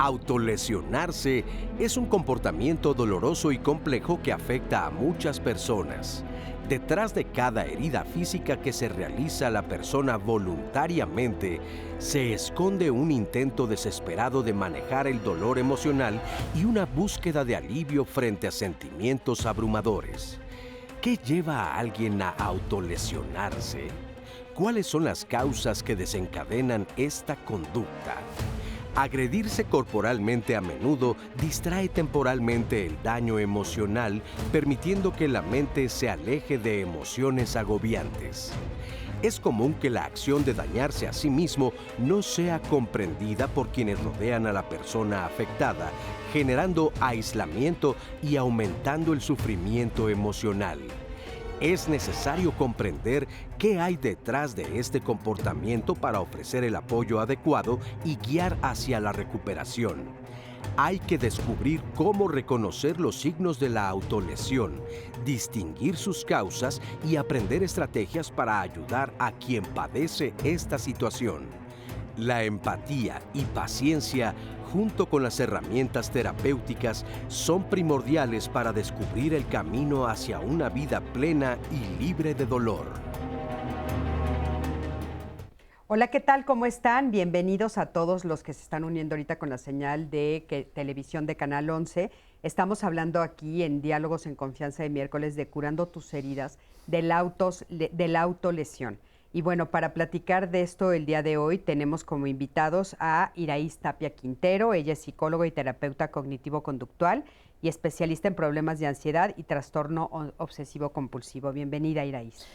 Autolesionarse es un comportamiento doloroso y complejo que afecta a muchas personas. Detrás de cada herida física que se realiza la persona voluntariamente, se esconde un intento desesperado de manejar el dolor emocional y una búsqueda de alivio frente a sentimientos abrumadores. ¿Qué lleva a alguien a autolesionarse? ¿Cuáles son las causas que desencadenan esta conducta? Agredirse corporalmente a menudo distrae temporalmente el daño emocional, permitiendo que la mente se aleje de emociones agobiantes. Es común que la acción de dañarse a sí mismo no sea comprendida por quienes rodean a la persona afectada, generando aislamiento y aumentando el sufrimiento emocional. Es necesario comprender qué hay detrás de este comportamiento para ofrecer el apoyo adecuado y guiar hacia la recuperación. Hay que descubrir cómo reconocer los signos de la autolesión, distinguir sus causas y aprender estrategias para ayudar a quien padece esta situación. La empatía y paciencia, junto con las herramientas terapéuticas, son primordiales para descubrir el camino hacia una vida plena y libre de dolor. Hola, ¿qué tal? ¿Cómo están? Bienvenidos a todos los que se están uniendo ahorita con la señal de televisión de Canal 11. Estamos hablando aquí en Diálogos en Confianza de miércoles de Curando tus heridas, de la autolesión. Y bueno, para platicar de esto el día de hoy tenemos como invitados a Iraíz Tapia Quintero. Ella es psicóloga y terapeuta cognitivo-conductual y especialista en problemas de ansiedad y trastorno obsesivo-compulsivo. Bienvenida, Iraíz.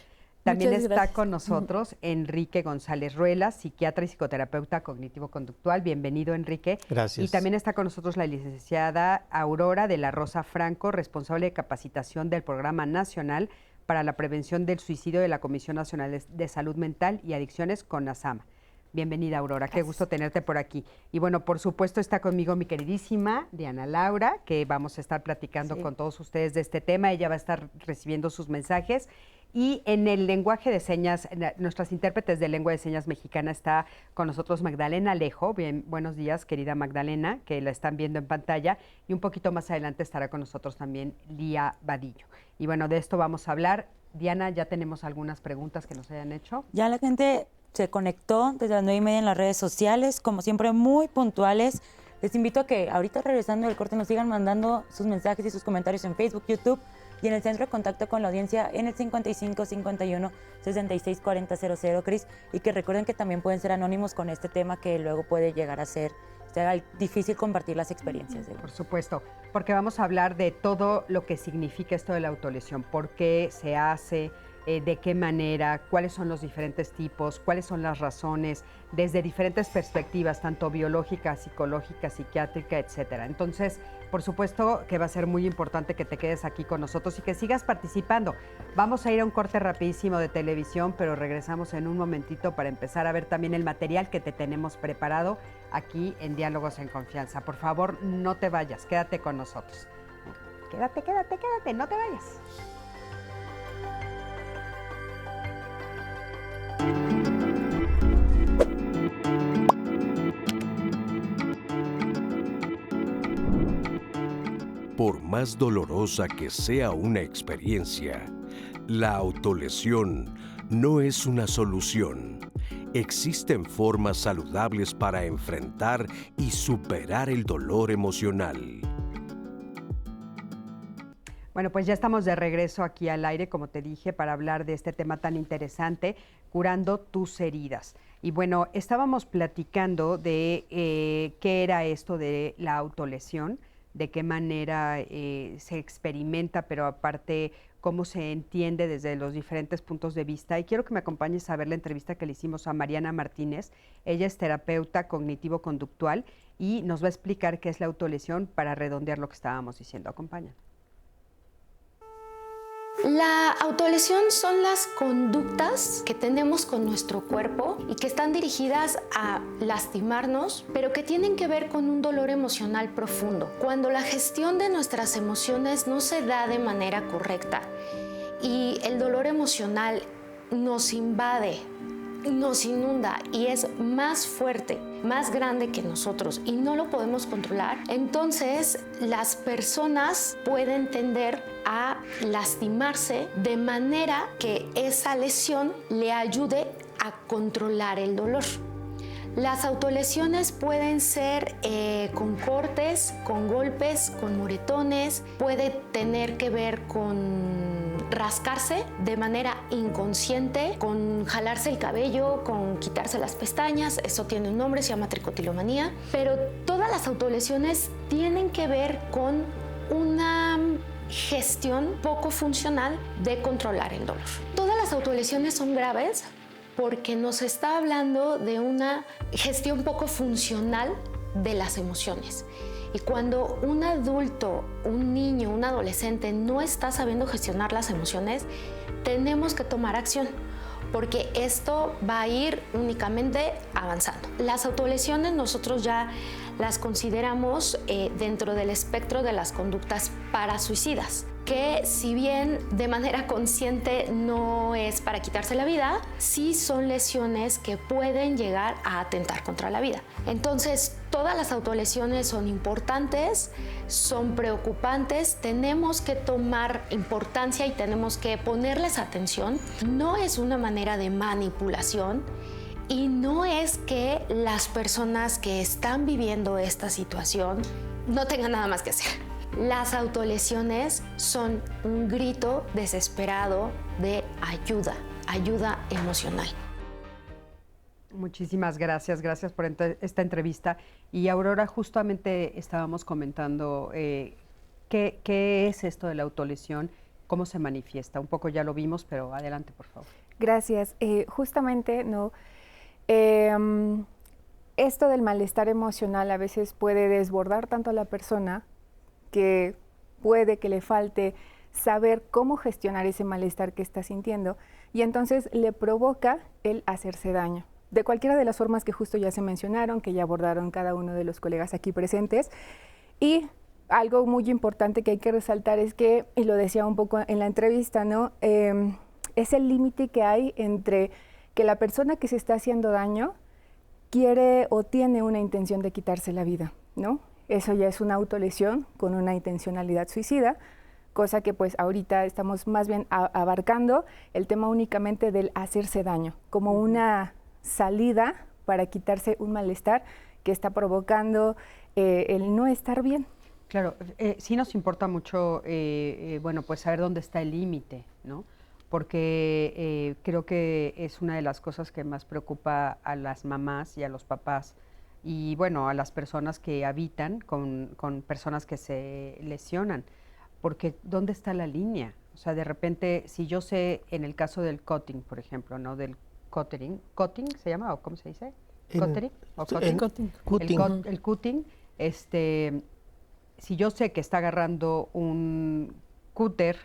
También está con nosotros Enrique González Ruelas, psiquiatra y psicoterapeuta cognitivo-conductual. Bienvenido, Enrique. Gracias. Y también está con nosotros la licenciada Aurora de la Rosa Franco, responsable de capacitación del Programa Nacional para la Prevención del Suicidio de la Comisión Nacional de Salud Mental y Adicciones, CONASAMA. Bienvenida, Aurora. Gracias. Qué gusto tenerte por aquí. Y bueno, por supuesto está conmigo mi queridísima Diana Laura, que vamos a estar platicando con todos ustedes de este tema. Ella va a estar recibiendo sus mensajes. Y en el lenguaje de señas, nuestras intérpretes de lengua de señas mexicana, está con nosotros Magdalena Alejo. Bien, buenos días, querida Magdalena, que la están viendo en pantalla. Y un poquito más adelante estará con nosotros también Lía Vadillo. Y bueno, de esto vamos a hablar. Diana, ya tenemos algunas preguntas que nos hayan hecho. Ya la gente se conectó desde las 9:30 en las redes sociales, como siempre muy puntuales. Les invito a que ahorita regresando del corte nos sigan mandando sus mensajes y sus comentarios en Facebook, YouTube y en el centro de contacto con la audiencia en el 55 51 66 40 00, Cris, y que recuerden que también pueden ser anónimos con este tema que luego puede llegar a ser difícil compartir las experiencias. Por supuesto, porque vamos a hablar de todo lo que significa esto de la autolesión, por qué se hace, de qué manera, cuáles son los diferentes tipos, cuáles son las razones, desde diferentes perspectivas, tanto biológica, psicológica, psiquiátrica, etcétera. Entonces, por supuesto que va a ser muy importante que te quedes aquí con nosotros y que sigas participando. Vamos a ir a un corte rapidísimo de televisión, pero regresamos en un momentito para empezar a ver también el material que te tenemos preparado aquí en Diálogos en Confianza. Por favor, no te vayas, quédate con nosotros. Quédate, no te vayas. Por más dolorosa que sea una experiencia, la autolesión no es una solución. Existen formas saludables para enfrentar y superar el dolor emocional. Bueno, pues ya estamos de regreso aquí al aire, como te dije, para hablar de este tema tan interesante, curando tus heridas. Y bueno, estábamos platicando de qué era esto de la autolesión, de qué manera se experimenta, pero aparte cómo se entiende desde los diferentes puntos de vista. Y quiero que me acompañes a ver la entrevista que le hicimos a Mariana Martínez. Ella es terapeuta cognitivo-conductual y nos va a explicar qué es la autolesión para redondear lo que estábamos diciendo. Acompaña. La autolesión son las conductas que tenemos con nuestro cuerpo y que están dirigidas a lastimarnos, pero que tienen que ver con un dolor emocional profundo. Cuando la gestión de nuestras emociones no se da de manera correcta y el dolor emocional nos invade, nos inunda y es más fuerte más grande que nosotros y no lo podemos controlar, entonces las personas pueden tender a lastimarse de manera que esa lesión le ayude a controlar el dolor. Las autolesiones pueden ser con cortes, con golpes, con moretones, puede tener que ver con rascarse de manera inconsciente, con jalarse el cabello, con quitarse las pestañas, eso tiene un nombre, se llama tricotilomanía, pero todas las autolesiones tienen que ver con una gestión poco funcional de controlar el dolor. Todas las autolesiones son graves porque nos está hablando de una gestión poco funcional de las emociones. Y cuando un adulto, un niño, un adolescente no está sabiendo gestionar las emociones, tenemos que tomar acción, porque esto va a ir únicamente avanzando. Las autolesiones nosotros ya las consideramos dentro del espectro de las conductas parasuicidas, que si bien de manera consciente no es para quitarse la vida, sí son lesiones que pueden llegar a atentar contra la vida. Entonces, todas las autolesiones son importantes, son preocupantes, tenemos que tomar importancia y tenemos que ponerles atención. No es una manera de manipulación y no es que las personas que están viviendo esta situación no tengan nada más que hacer. Las autolesiones son un grito desesperado de ayuda, ayuda emocional. Muchísimas gracias, gracias por esta entrevista. Y Aurora, justamente estábamos comentando qué es esto de la autolesión, cómo se manifiesta. Un poco ya lo vimos, pero adelante, por favor. Gracias. Justamente, ¿no? Esto del malestar emocional a veces puede desbordar tanto a la persona que puede que le falte saber cómo gestionar ese malestar que está sintiendo y entonces le provoca el hacerse daño. De cualquiera de las formas que justo ya se mencionaron, que ya abordaron cada uno de los colegas aquí presentes. Y algo muy importante que hay que resaltar es que, y lo decía un poco en la entrevista, ¿no? Es el límite que hay entre que la persona que se está haciendo daño quiere o tiene una intención de quitarse la vida, ¿no? Eso ya es una autolesión con una intencionalidad suicida, cosa que pues ahorita estamos más bien abarcando el tema únicamente del hacerse daño, como una salida para quitarse un malestar que está provocando el no estar bien. Claro, sí nos importa mucho, bueno, pues saber dónde está el límite, ¿no? Porque creo que es una de las cosas que más preocupa a las mamás y a los papás y, bueno, a las personas que habitan con personas que se lesionan, porque ¿dónde está la línea? O sea, de repente, si yo sé, en el caso del cutting, por ejemplo, ¿no? Del ¿cutting se llama o cómo se dice? ¿Cutting? ¿O cutting? El cutting, si yo sé que está agarrando un cúter,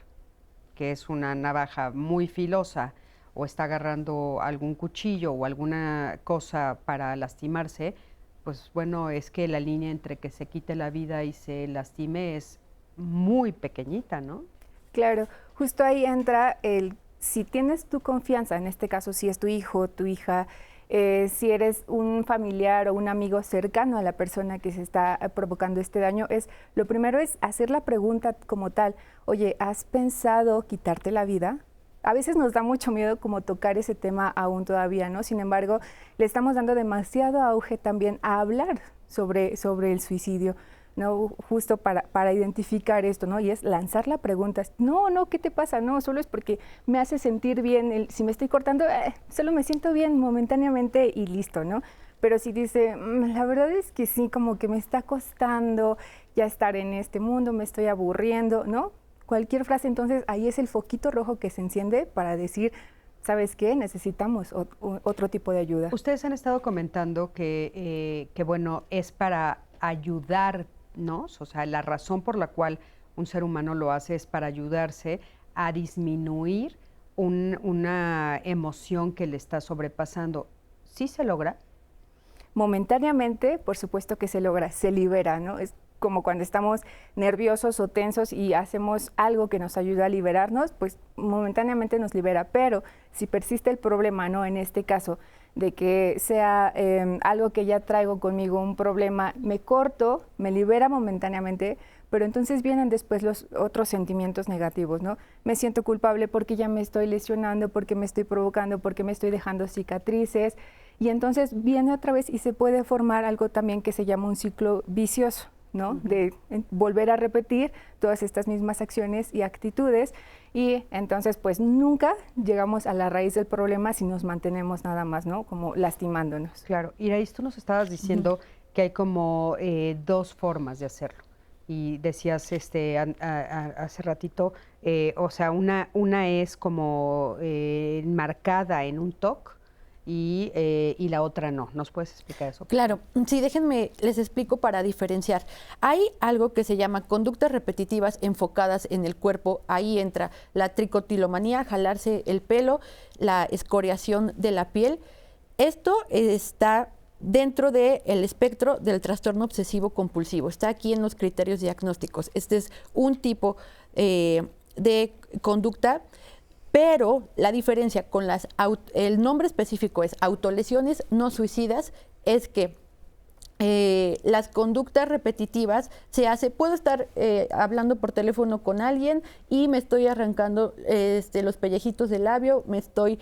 que es una navaja muy filosa, o está agarrando algún cuchillo o alguna cosa para lastimarse, pues bueno, es que la línea entre que se quite la vida y se lastime es muy pequeñita, ¿no? Claro, justo ahí entra si tienes tu confianza, en este caso si es tu hijo, tu hija, si eres un familiar o un amigo cercano a la persona que se está provocando este daño, lo primero es hacer la pregunta como tal, oye, ¿has pensado quitarte la vida? A veces nos da mucho miedo como tocar ese tema aún todavía, ¿no? Sin embargo, le estamos dando demasiado auge también a hablar sobre el suicidio, ¿no? Justo para identificar esto, ¿no? Y es lanzar la pregunta, no, ¿qué te pasa? No, solo es porque me hace sentir bien, si me estoy cortando, solo me siento bien momentáneamente y listo, ¿no? Pero si dice, la verdad es que sí, como que me está costando ya estar en este mundo, me estoy aburriendo, ¿no? Cualquier frase, entonces ahí es el foquito rojo que se enciende para decir, ¿sabes qué? Necesitamos otro tipo de ayuda. Ustedes han estado comentando que bueno, es para ayudar, ¿no? O sea, la razón por la cual un ser humano lo hace es para ayudarse a disminuir una emoción que le está sobrepasando. ¿Sí se logra? Momentáneamente, por supuesto que se logra, se libera, ¿no? Es como cuando estamos nerviosos o tensos y hacemos algo que nos ayuda a liberarnos, pues momentáneamente nos libera, pero si persiste el problema, ¿no? En este caso, de que sea algo que ya traigo conmigo, un problema, me corto, me libera momentáneamente, pero entonces vienen después los otros sentimientos negativos, ¿no? Me siento culpable porque ya me estoy lesionando, porque me estoy provocando, porque me estoy dejando cicatrices, y entonces viene otra vez y se puede formar algo también que se llama un ciclo vicioso, ¿no? De volver a repetir todas estas mismas acciones y actitudes, y entonces pues nunca llegamos a la raíz del problema si nos mantenemos nada más, ¿no? Como lastimándonos. Claro, Iraís, tú nos estabas diciendo que hay como dos formas de hacerlo. Y decías hace ratito, o sea, una es como marcada en un TOC y la otra no. ¿Nos puedes explicar eso? Claro, sí, déjenme, les explico para diferenciar. Hay algo que se llama conductas repetitivas enfocadas en el cuerpo. Ahí entra la tricotilomanía, jalarse el pelo, la escoriación de la piel. Esto está dentro del espectro del trastorno obsesivo compulsivo. Está aquí en los criterios diagnósticos. Este es un tipo de conducta, pero la diferencia con el nombre específico es autolesiones no suicidas, es que las conductas repetitivas se hace, puedo estar hablando por teléfono con alguien y me estoy arrancando los pellejitos del labio, me estoy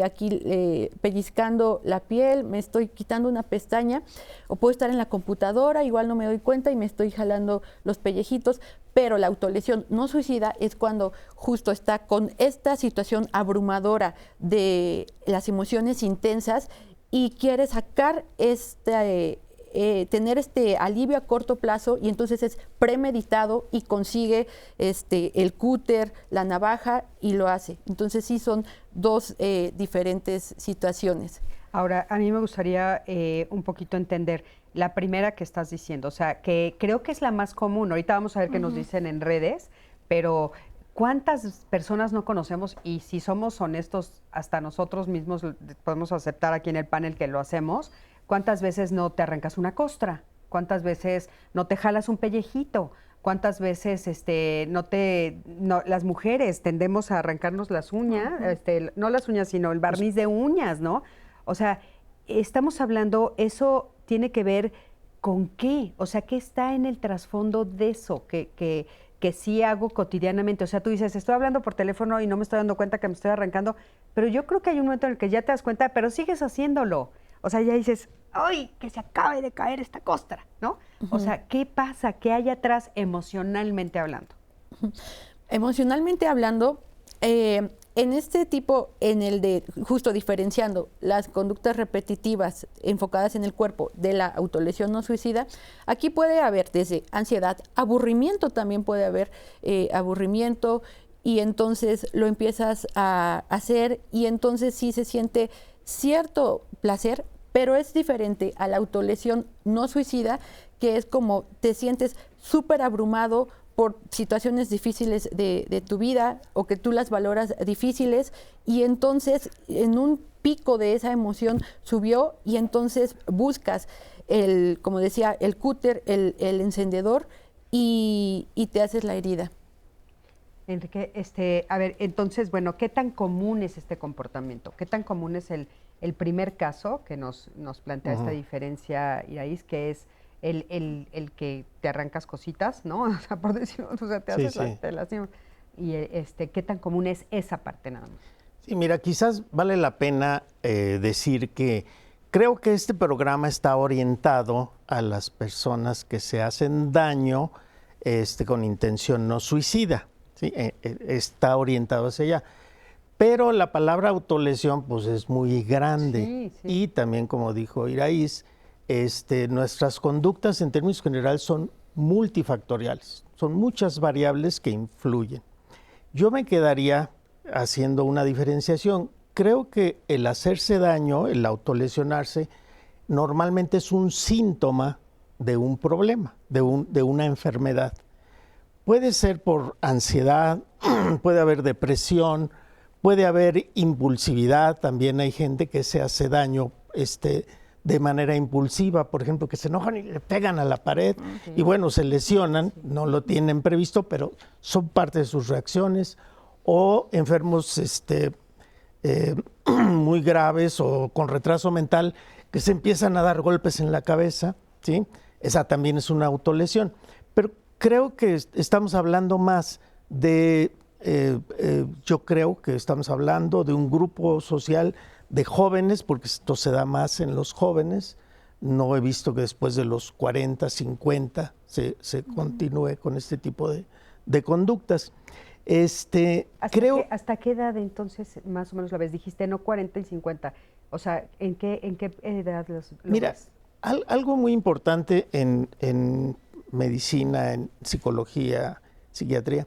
aquí pellizcando la piel, me estoy quitando una pestaña, o puedo estar en la computadora, igual no me doy cuenta y me estoy jalando los pellejitos, pero la autolesión no suicida es cuando justo está con esta situación abrumadora de las emociones intensas y quiere sacar tener este alivio a corto plazo, y entonces es premeditado y consigue el cúter, la navaja, y lo hace. Entonces sí son dos diferentes situaciones. Ahora, a mí me gustaría un poquito entender la primera que estás diciendo, o sea, que creo que es la más común. Ahorita vamos a ver qué nos dicen en redes, pero ¿cuántas personas no conocemos? Y si somos honestos, hasta nosotros mismos podemos aceptar aquí en el panel que lo hacemos. ¿Cuántas veces no te arrancas una costra? ¿Cuántas veces no te jalas un pellejito? ¿Cuántas veces las mujeres tendemos a arrancarnos las uñas? No las uñas, sino el barniz de uñas, ¿no? O sea, estamos hablando, eso tiene que ver con qué, o sea, ¿qué está en el trasfondo de eso que sí hago cotidianamente? O sea, tú dices, estoy hablando por teléfono y no me estoy dando cuenta que me estoy arrancando, pero yo creo que hay un momento en el que ya te das cuenta, pero sigues haciéndolo. O sea, ya dices, ¡ay, que se acabe de caer esta costra!, ¿no? O sea, ¿qué pasa? ¿Qué hay atrás emocionalmente hablando? Emocionalmente hablando, en este tipo, en el de justo diferenciando las conductas repetitivas enfocadas en el cuerpo de la autolesión no suicida, aquí puede haber desde ansiedad, aburrimiento, también puede haber aburrimiento, y entonces lo empiezas a hacer y entonces sí se siente cierto placer, pero es diferente a la autolesión no suicida, que es como te sientes súper abrumado por situaciones difíciles de tu vida, o que tú las valoras difíciles, y entonces en un pico de esa emoción subió, y entonces buscas como decía, el cúter, el encendedor, y te haces la herida. Enrique, a ver, entonces, bueno, ¿qué tan común es este comportamiento? ¿Qué tan común es el primer caso que nos plantea esta diferencia, Iraís, que es el que te arrancas cositas, ¿no? O sea, por decirlo, o sea, te haces te lastimas. Y ¿qué tan común es esa parte nada más? Sí, mira, quizás vale la pena decir que creo que este programa está orientado a las personas que se hacen daño con intención no suicida. ¿Sí? Está orientado hacia allá. Pero la palabra autolesión pues es muy grande. Y también, como dijo Iraís, nuestras conductas en términos generales son multifactoriales. Son muchas variables que influyen. Yo me quedaría haciendo una diferenciación. Creo que el hacerse daño, el autolesionarse, normalmente es un síntoma de un problema, de una enfermedad. Puede ser por ansiedad, puede haber depresión, puede haber impulsividad. También hay gente que se hace daño de manera impulsiva, por ejemplo, que se enojan y le pegan a la pared y bueno, se lesionan, no lo tienen previsto, pero son parte de sus reacciones. O enfermos muy graves o con retraso mental que se empiezan a dar golpes en la cabeza, ¿sí? Esa también es una autolesión. Pero creo que estamos hablando más de, yo creo que estamos hablando de un grupo social de jóvenes, porque esto se da más en los jóvenes. No he visto que después de los 40, 50 se continúe con este tipo de conductas. ¿Hasta qué edad entonces más o menos la ves? Dijiste no 40 y 50. O sea, ¿en qué edad lo Mira, ves? Algo muy importante en medicina, en psicología, psiquiatría,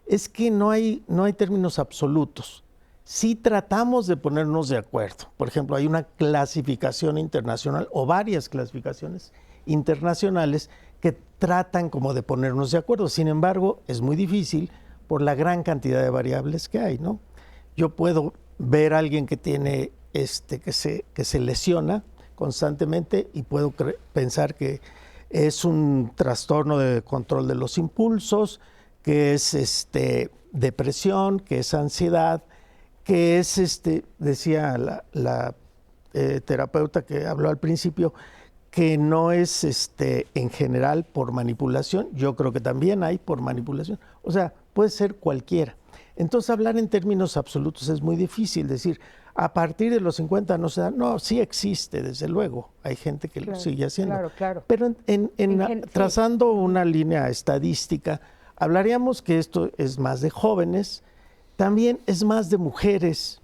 es que no hay términos absolutos. Sí tratamos de ponernos de acuerdo. Por ejemplo, hay una clasificación internacional o varias clasificaciones internacionales que tratan como de ponernos de acuerdo. Sin embargo, es muy difícil por la gran cantidad de variables que hay, ¿no? Yo puedo ver a alguien que tiene que se lesiona constantemente y puedo pensar que es un trastorno de control de los impulsos, que es depresión, que es ansiedad, que es, decía la terapeuta que habló al principio, que no es en general por manipulación. Yo creo que también hay por manipulación. O sea, puede ser cualquiera. Entonces, hablar en términos absolutos es muy difícil. Decir, a partir de los 50 no se da. No, sí existe, desde luego. Hay gente que lo sigue haciendo. Claro. Pero trazando una línea estadística, hablaríamos que esto es más de jóvenes, también es más de mujeres.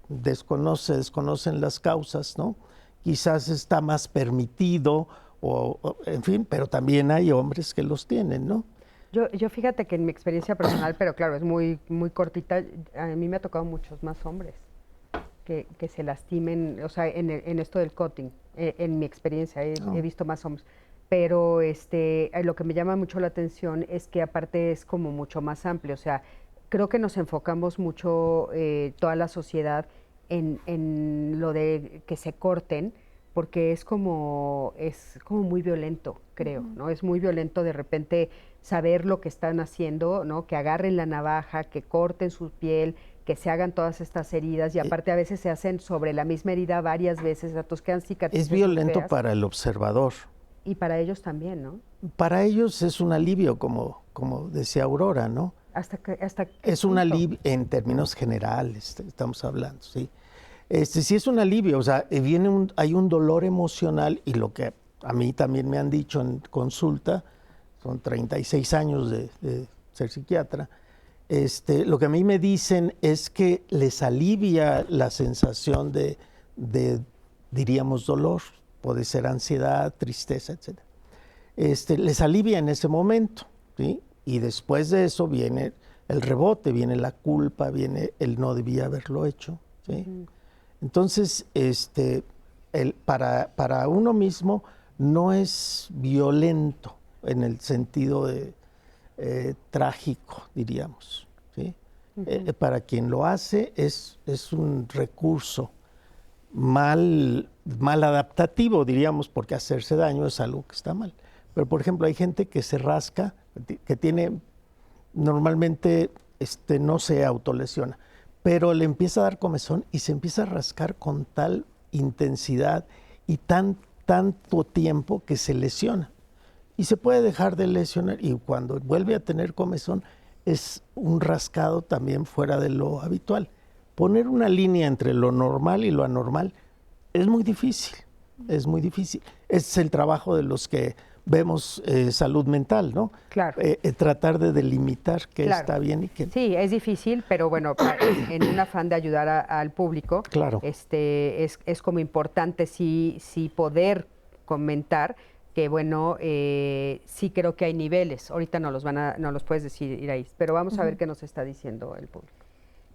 Desconocen las causas, ¿no? Quizás está más permitido, en fin, pero también hay hombres que los tienen, ¿no? Yo fíjate que en mi experiencia personal, pero claro, es muy, muy cortita, a mí me ha tocado muchos más hombres que se lastimen, o sea, en esto del cutting, en mi experiencia he visto más hombres. Pero lo que me llama mucho la atención es que aparte es como mucho más amplio, o sea, creo que nos enfocamos mucho toda la sociedad en lo de que se corten, porque es como muy violento, creo, ¿no? Es muy violento de repente saber lo que están haciendo, ¿no? Que agarren la navaja, que corten su piel, que se hagan todas estas heridas y aparte a veces se hacen sobre la misma herida varias veces, entonces quedan cicatrices. Es violento feas. para el observador. Y para ellos también, ¿no? Para ellos es un alivio, como decía Aurora, ¿no? ¿Hasta es un alivio en términos generales, estamos hablando, ¿sí? Sí es un alivio, o sea, hay un dolor emocional y lo que a mí también me han dicho en consulta, son 36 años de ser psiquiatra, lo que a mí me dicen es que les alivia la sensación de diríamos, dolor, puede ser ansiedad, tristeza, etc. Les alivia en ese momento, ¿sí? Y después de eso viene el rebote, viene la culpa, viene el no debía haberlo hecho, ¿sí? Entonces, para uno mismo no es violento en el sentido de trágico, diríamos, ¿sí? Para quien lo hace es un recurso mal adaptativo, diríamos, porque hacerse daño es algo que está mal. Pero, por ejemplo, hay gente que se rasca, que tiene, normalmente no se autolesiona, pero le empieza a dar comezón y se empieza a rascar con tal intensidad y tanto tiempo que se lesiona. Y se puede dejar de lesionar y cuando vuelve a tener comezón es un rascado también fuera de lo habitual. Poner una línea entre lo normal y lo anormal es muy difícil, es muy difícil. Es el trabajo de los que vemos salud mental, ¿no? Claro. Tratar de delimitar qué está bien y qué no. Sí, es difícil, pero bueno, en un afán de ayudar al público, claro. Es como importante sí poder comentar que bueno, sí creo que hay niveles. Ahorita no los puedes decir, Iraís, pero vamos a ver qué nos está diciendo el público.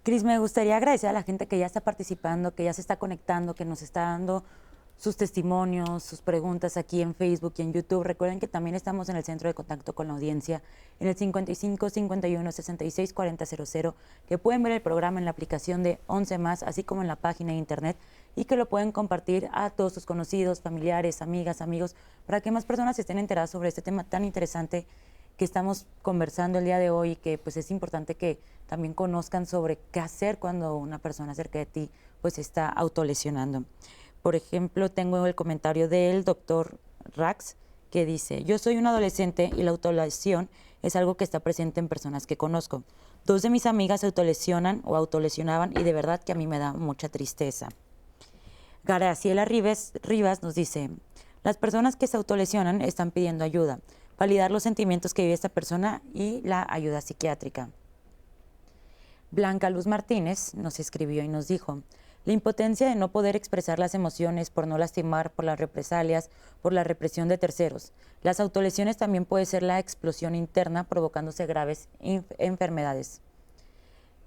Cris, me gustaría agradecer a la gente que ya está participando, que ya se está conectando, que nos está dando sus testimonios, sus preguntas aquí en Facebook y en YouTube. Recuerden que también estamos en el centro de contacto con la audiencia, en el 55 51 66 40 00, que pueden ver el programa en la aplicación de 11 más, así como en la página de internet, y que lo pueden compartir a todos sus conocidos, familiares, amigas, amigos, para que más personas estén enteradas sobre este tema tan interesante que estamos conversando el día de hoy, que pues es importante que también conozcan sobre qué hacer cuando una persona cerca de ti pues está autolesionando. Por ejemplo, tengo el comentario del doctor Rax, que dice: yo soy un adolescente y la autolesión es algo que está presente en personas que conozco. 2 de mis amigas se autolesionan o autolesionaban y de verdad que a mí me da mucha tristeza. Graciela Rivas nos dice: las personas que se autolesionan están pidiendo ayuda, validar los sentimientos que vive esta persona y la ayuda psiquiátrica. Blanca Luz Martínez nos escribió y nos dijo: la impotencia de no poder expresar las emociones por no lastimar, por las represalias, por la represión de terceros. Las autolesiones también puede ser la explosión interna provocándose graves enfermedades.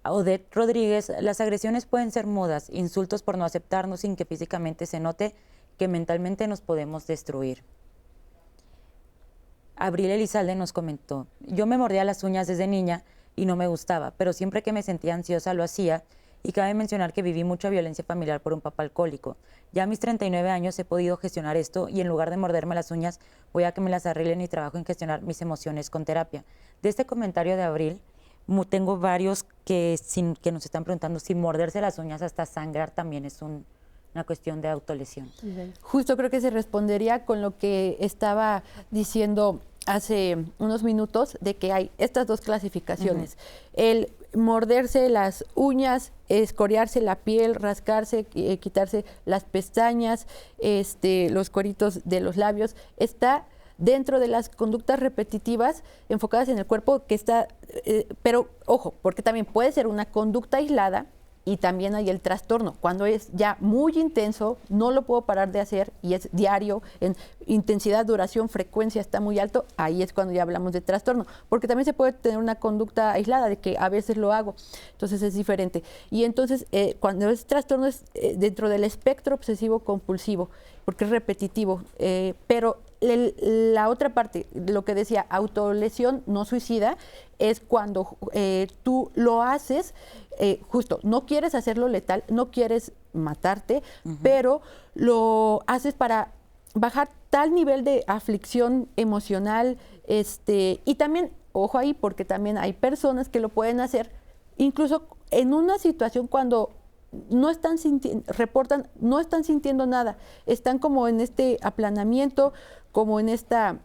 Odette Rodríguez: las agresiones pueden ser mudas, insultos por no aceptarnos sin que físicamente se note, que mentalmente nos podemos destruir. Abril Elizalde nos comentó: yo me mordía las uñas desde niña y no me gustaba, pero siempre que me sentía ansiosa lo hacía, y cabe mencionar que viví mucha violencia familiar por un papá alcohólico. Ya a mis 39 años he podido gestionar esto y en lugar de morderme las uñas voy a que me las arreglen y trabajo en gestionar mis emociones con terapia. De este comentario de Abril, tengo varios que nos están preguntando si morderse las uñas hasta sangrar también es una cuestión de autolesión. Justo creo que se respondería con lo que estaba diciendo hace unos minutos, de que hay estas 2 clasificaciones. El morderse las uñas, escoriarse la piel, rascarse, quitarse las pestañas, los cueritos de los labios, está dentro de las conductas repetitivas enfocadas en el cuerpo, que está, pero ojo, porque también puede ser una conducta aislada. Y también hay el trastorno, cuando es ya muy intenso, no lo puedo parar de hacer y es diario, en intensidad, duración, frecuencia está muy alto, ahí es cuando ya hablamos de trastorno, porque también se puede tener una conducta aislada de que a veces lo hago, entonces es diferente. Y entonces cuando es trastorno es dentro del espectro obsesivo compulsivo, porque es repetitivo, pero la otra parte, lo que decía, autolesión no suicida, es cuando tú lo haces, justo, no quieres hacerlo letal, no quieres matarte, pero lo haces para bajar tal nivel de aflicción emocional, y también, ojo ahí, porque también hay personas que lo pueden hacer, incluso en una situación cuando no están reportan, no están sintiendo nada, están como en este aplanamiento, como en esta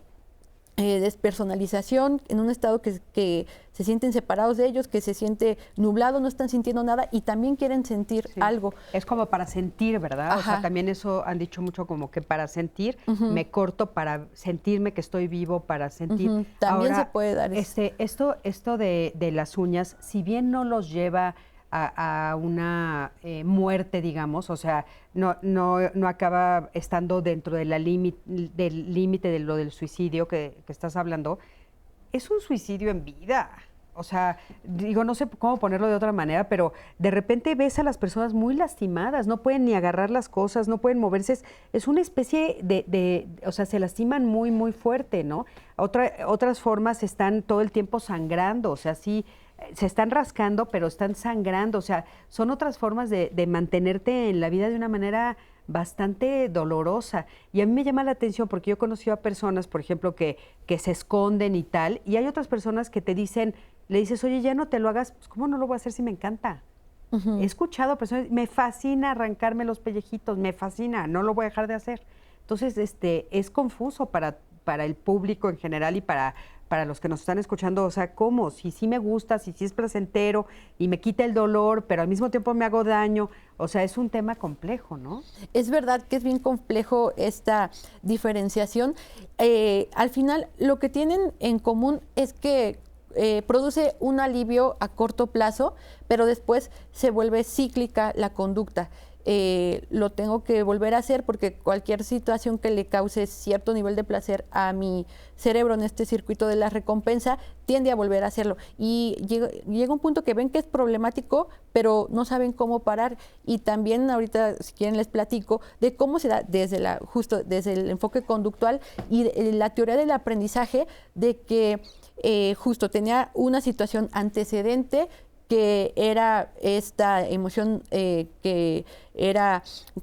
despersonalización, en un estado que se sienten separados de ellos, que se siente nublado, no están sintiendo nada y también quieren sentir algo. Es como para sentir, ¿verdad? Ajá. O sea, también eso han dicho mucho, como que para sentir, me corto para sentirme que estoy vivo, para sentir. También ahora, se puede dar eso. Esto de las uñas, si bien no los lleva a una muerte, digamos, o sea, no acaba estando dentro de del límite de lo del suicidio que estás hablando, es un suicidio en vida. O sea, digo, no sé cómo ponerlo de otra manera, pero de repente ves a las personas muy lastimadas, no pueden ni agarrar las cosas, no pueden moverse, es una especie o sea, se lastiman muy, muy fuerte, ¿no? Otras formas están todo el tiempo sangrando, o sea, sí, se están rascando, pero están sangrando, o sea, son otras formas de mantenerte en la vida de una manera bastante dolorosa. Y a mí me llama la atención porque yo he conocido a personas, por ejemplo, que se esconden y tal, y hay otras personas que te dicen, le dices, oye, ya no te lo hagas, pues ¿cómo no lo voy a hacer si me encanta? He escuchado a personas, me fascina arrancarme los pellejitos, me fascina, no lo voy a dejar de hacer. Entonces, es confuso para el público en general y para los que nos están escuchando, o sea, ¿cómo? Si sí me gusta, si sí es placentero y me quita el dolor, pero al mismo tiempo me hago daño, o sea, es un tema complejo, ¿no? Es verdad que es bien complejo esta diferenciación. Al final, lo que tienen en común es que produce un alivio a corto plazo, pero después se vuelve cíclica la conducta. Lo tengo que volver a hacer porque cualquier situación que le cause cierto nivel de placer a mi cerebro en este circuito de la recompensa tiende a volver a hacerlo. Y llega un punto que ven que es problemático, pero no saben cómo parar. Y también ahorita, si quieren, les platico de cómo se da justo desde el enfoque conductual y la teoría del aprendizaje, de que justo tenía una situación antecedente que era esta emoción que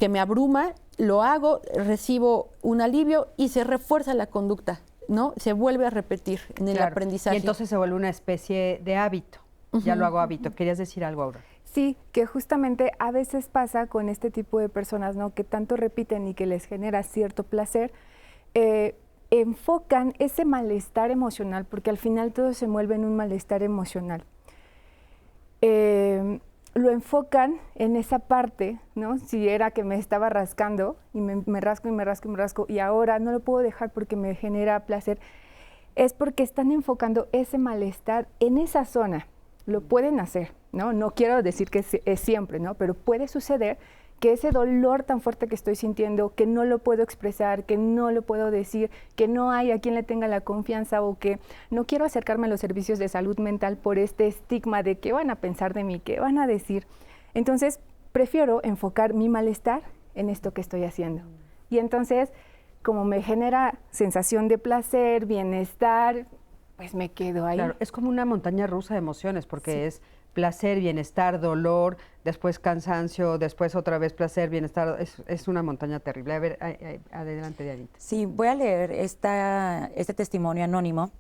me abruma, lo hago, recibo un alivio y se refuerza la conducta. ¿no? Se vuelve a repetir en el Claro. aprendizaje. Y entonces se vuelve una especie de hábito. Ya lo hago hábito. ¿Querías decir algo, Aurora? Sí, que justamente a veces pasa con este tipo de personas, ¿no? Que tanto repiten y que les genera cierto placer, enfocan ese malestar emocional, porque al final todo se mueve en un malestar emocional. Lo enfocan en esa parte, ¿no? Si era que me estaba rascando y me rasco y me rasco y me rasco y ahora no lo puedo dejar porque me genera placer, es porque están enfocando ese malestar en esa zona. Lo pueden hacer, ¿no? No quiero decir que es siempre, ¿no? Pero puede suceder que ese dolor tan fuerte que estoy sintiendo, que no lo puedo expresar, que no lo puedo decir, que no hay a quien le tenga la confianza o que no quiero acercarme a los servicios de salud mental por este estigma de qué van a pensar de mí, qué van a decir. Entonces, prefiero enfocar mi malestar en esto que estoy haciendo. Y entonces, como me genera sensación de placer, bienestar, pues me quedo ahí. Claro, es como una montaña rusa de emociones, porque es placer, bienestar, dolor, después cansancio, después otra vez placer, bienestar. Es una montaña terrible. A ver, adelante, Dianita. Sí, voy a leer este testimonio anónimo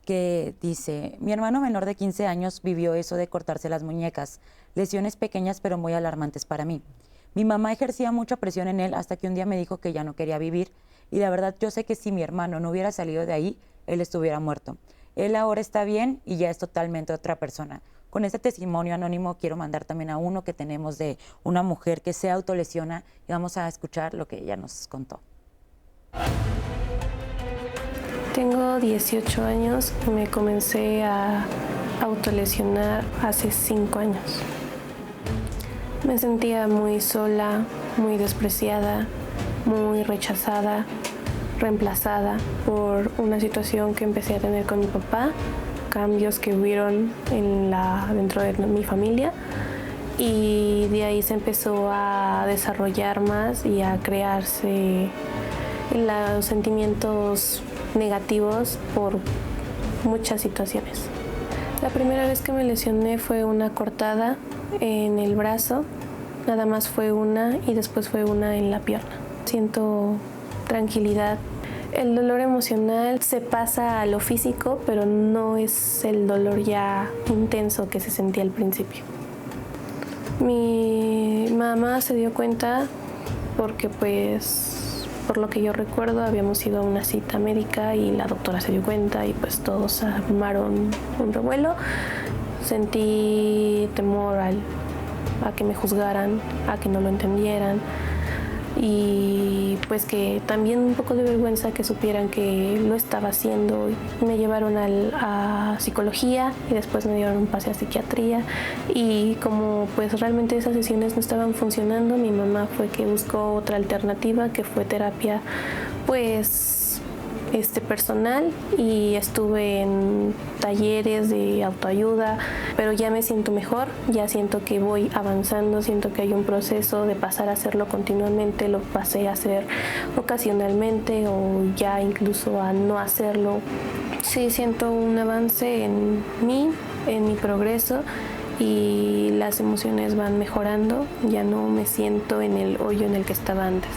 que dice: mi hermano menor de 15 años vivió eso de cortarse las muñecas, lesiones pequeñas pero muy alarmantes para mí. Mi mamá ejercía mucha presión en él hasta que un día me dijo que ya no quería vivir, y la verdad yo sé que si mi hermano no hubiera salido de ahí, él estuviera muerto. Él ahora está bien y ya es totalmente otra persona. Con este testimonio anónimo quiero mandar también a uno que tenemos de una mujer que se autolesiona, y vamos a escuchar lo que ella nos contó. Tengo 18 años y me comencé a autolesionar hace 5 años. Me sentía muy sola, muy despreciada, muy rechazada, reemplazada por una situación que empecé a tener con mi papá, cambios que hubieron dentro de mi familia, y de ahí se empezó a desarrollar más y a crearse los sentimientos negativos por muchas situaciones. La primera vez que me lesioné fue una cortada en el brazo, nada más fue una, y después fue una en la pierna. Siento tranquilidad. El dolor emocional se pasa a lo físico, pero no es el dolor ya intenso que se sentía al principio. Mi mamá se dio cuenta porque, pues, por lo que yo recuerdo, habíamos ido a una cita médica y la doctora se dio cuenta y pues todos armaron un revuelo. Sentí temor a que me juzgaran, a que no lo entendieran, y pues que también un poco de vergüenza que supieran que lo estaba haciendo. Me llevaron a psicología y después me dieron un pase a psiquiatría, y como pues realmente esas sesiones no estaban funcionando, mi mamá fue que buscó otra alternativa, que fue terapia pues personal, y estuve en talleres de autoayuda, pero ya me siento mejor, ya siento que voy avanzando, siento que hay un proceso de pasar a hacerlo continuamente, lo pasé a hacer ocasionalmente o ya incluso a no hacerlo. Sí, siento un avance en mí, en mi progreso, y las emociones van mejorando, ya no me siento en el hoyo en el que estaba antes.